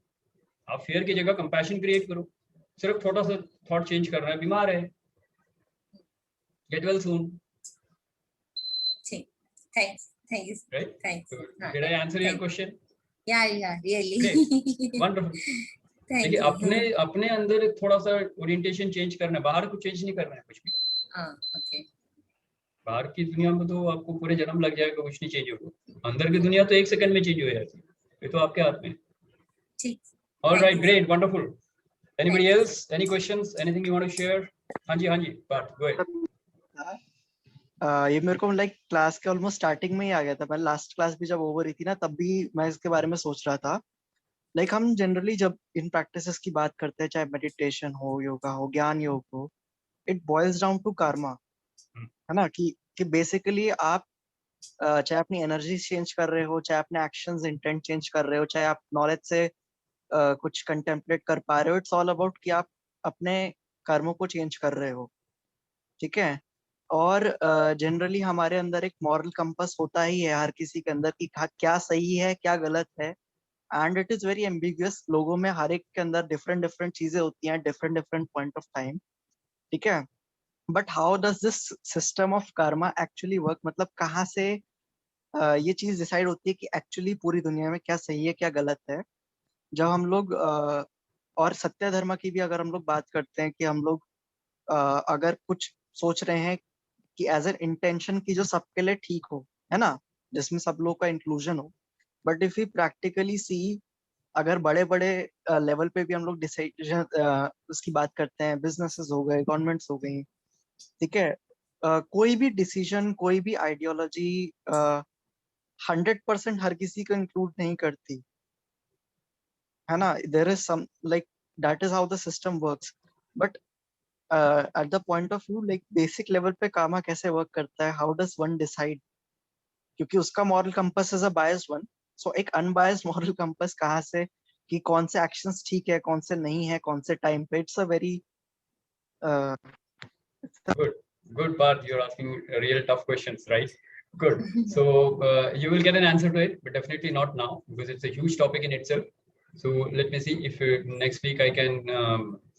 Speaker 1: आप फेयर की जगह कंपैशन क्रिएट करो, सिर्फ थोड़ा सा थॉट चेंज करना है। बीमार है, get well soon.
Speaker 3: Thank you.
Speaker 1: Right?
Speaker 3: Thanks.
Speaker 1: So, did I answer your question?
Speaker 3: Yeah, really.
Speaker 1: Wonderful.
Speaker 3: Thank
Speaker 1: देखिए,
Speaker 3: you.
Speaker 1: अपने अंदर थोड़ा सा ओरिएंटेशन चेंज करना है, बाहर कुछ चेंज नहीं करना है कुछ भी।
Speaker 3: Okay.
Speaker 1: बाहर की दुनिया में तो आपको पूरे जन्म लग जाएगा, कुछ नहीं चेंज होगा। अंदर की दुनिया तो 1 सेकंड में चेंज हो जाती है, ये तो आपके हाथ में।
Speaker 3: ठीक।
Speaker 1: All right, great, wonderful. Anybody else? Any questions? Anything you want to share? हाँ जी, Parth, go ahead.
Speaker 6: ये मेरे को लाइक क्लास के ऑलमोस्ट स्टार्टिंग में ही आ गया था। मैं लास्ट क्लास भी जब ओवर रही थी ना, तब भी मैं इसके बारे में सोच रहा था। लाइक हम जनरली जब इन प्रैक्टिसेस की बात करते हैं, चाहे मेडिटेशन हो, योगा हो, ज्ञान योग हो, it boils down to karma, है ना? कि बेसिकली आप चाहे अपनी एनर्जी चेंज कर रहे हो, चाहे अपने एक्शंस इंटेंट चेंज कर रहे हो, चाहे आप नॉलेज से कुछ कंटेम्पलेट कर पा रहे हो, इट्स ऑल अबाउट कि आप अपने कर्मों को चेंज कर रहे हो। ठीक है? और जनरली हमारे अंदर एक मॉरल कंपास होता ही है हर किसी के अंदर कि क्या सही है, क्या गलत है, and it is very ambiguous. लोगों में हर एक के अंदर डिफरेंट चीजें होती हैं, डिफरेंट पॉइंट ऑफ टाइम। ठीक है? But how does this system of Karma actually work? मतलब कहाँ से ये चीज डिसाइड होती है कि एक्चुअली पूरी दुनिया में क्या सही है, क्या गलत है? जब हम लोग और सत्य धर्म की भी अगर हम लोग बात करते हैं कि हम लोग अगर कुछ सोच रहे हैं कि एज एन इंटेंशन की जो सबके लिए ठीक हो, है ना, जिसमें सब लोग का इंक्लूजन हो. बट इफ यू प्रैक्टिकली सी, अगर बड़े बड़े लेवल पे भी हम लोग डिसीजन उसकी बात करते हैं, बिजनेसेस हो गए, गवर्नमेंट्स हो गई, ठीक है, कोई भी डिसीजन, कोई भी आइडियोलॉजी 100% हर किसी को इंक्लूड नहीं करती, है ना. There is some like that is how the system works. But at the point of view, like basic level पे कामा कैसे वर्क करता है, हाउ डज वन डिसाइड, क्योंकि उसका moral compass is a biased one. So एक unbiased moral compass कहाँ से, कि कौन से एक्शंस ठीक है, कौन से नहीं है, कौन से टाइम पे. It's a very
Speaker 1: Good part. You're asking real tough questions, right? Good. So you will get an answer to it, but definitely not now because it's a huge topic in itself. So let me see if next week I can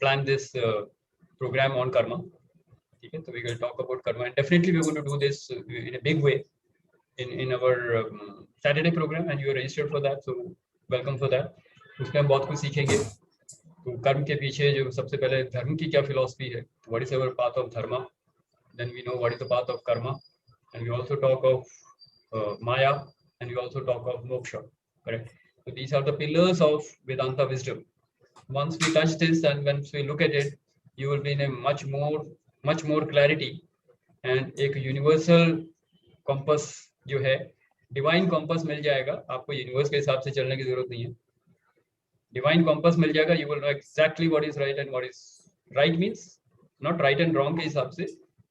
Speaker 1: plan this program on karma. Okay, so we will talk about karma, and definitely we're going to do this in a big way in our Saturday program, and you are registered for that. So welcome for that. उसमें हम बहुत कुछ सीखेंगे. तो कर्म के पीछे जो सबसे पहले धर्म की क्या फिलॉसफी है, what is our path of dharma, then we know what is the path of karma, and we also talk of maya, and we also talk of moksha, correct? So these are the pillars of Vedanta wisdom. Once we touch this and once we look at it, you will be in a much more clarity, and एक universal compass जो है, divine compass मिल जाएगा आपको. Universe के हिसाब से चलने की जरूरत नहीं है. Divine compass मिल जाएगा. You will know exactly what is right and what is right means not right and wrong के हिसाब से.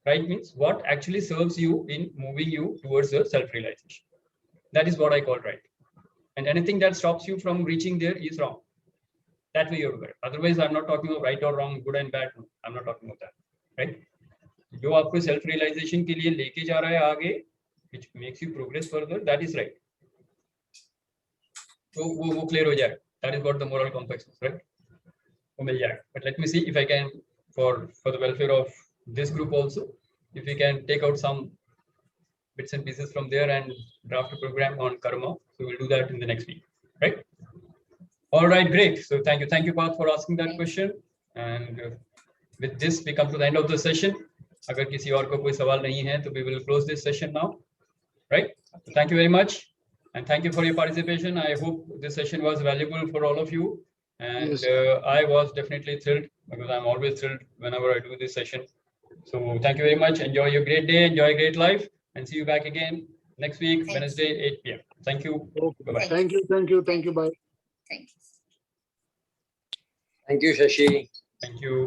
Speaker 1: Right means what actually serves you in moving you towards the self-realization. That is what I call right. And anything that stops you from reaching there is wrong. That way you're good. Otherwise, I'm not talking of right or wrong, good and bad. No, I'm not talking about that. Right? जो आपको self-realization के लिए लेके जा रहा है आगे, which makes you progress further, that is right. तो वो clear हो जाए. That is what the moral complex is, right? वो मिल जाएगा. But let me see if I can, for the welfare of this group also, if we can take out some bits and pieces from there and draft a program on karma. So we'll do that in the next week, right? All right, great. So thank you, Parth, for asking that question. And with this, we come to the end of the session. अगर किसी और को कोई सवाल नहीं है, तो we will close this session now, right? So thank you very much, and thank you for your participation. I hope this session was valuable for all of you, and
Speaker 2: Yes.
Speaker 1: I was definitely thrilled because I'm always thrilled whenever I do this session. So thank you very much. Enjoy your great day. Enjoy a great life, and see you back again next week,
Speaker 3: Thanks.
Speaker 1: Wednesday, 8 p.m. Thank you.
Speaker 2: Okay.
Speaker 1: Bye-bye.
Speaker 2: Thank you. Bye.
Speaker 3: Thank you.
Speaker 7: Thank you, Shashi.
Speaker 1: Thank you.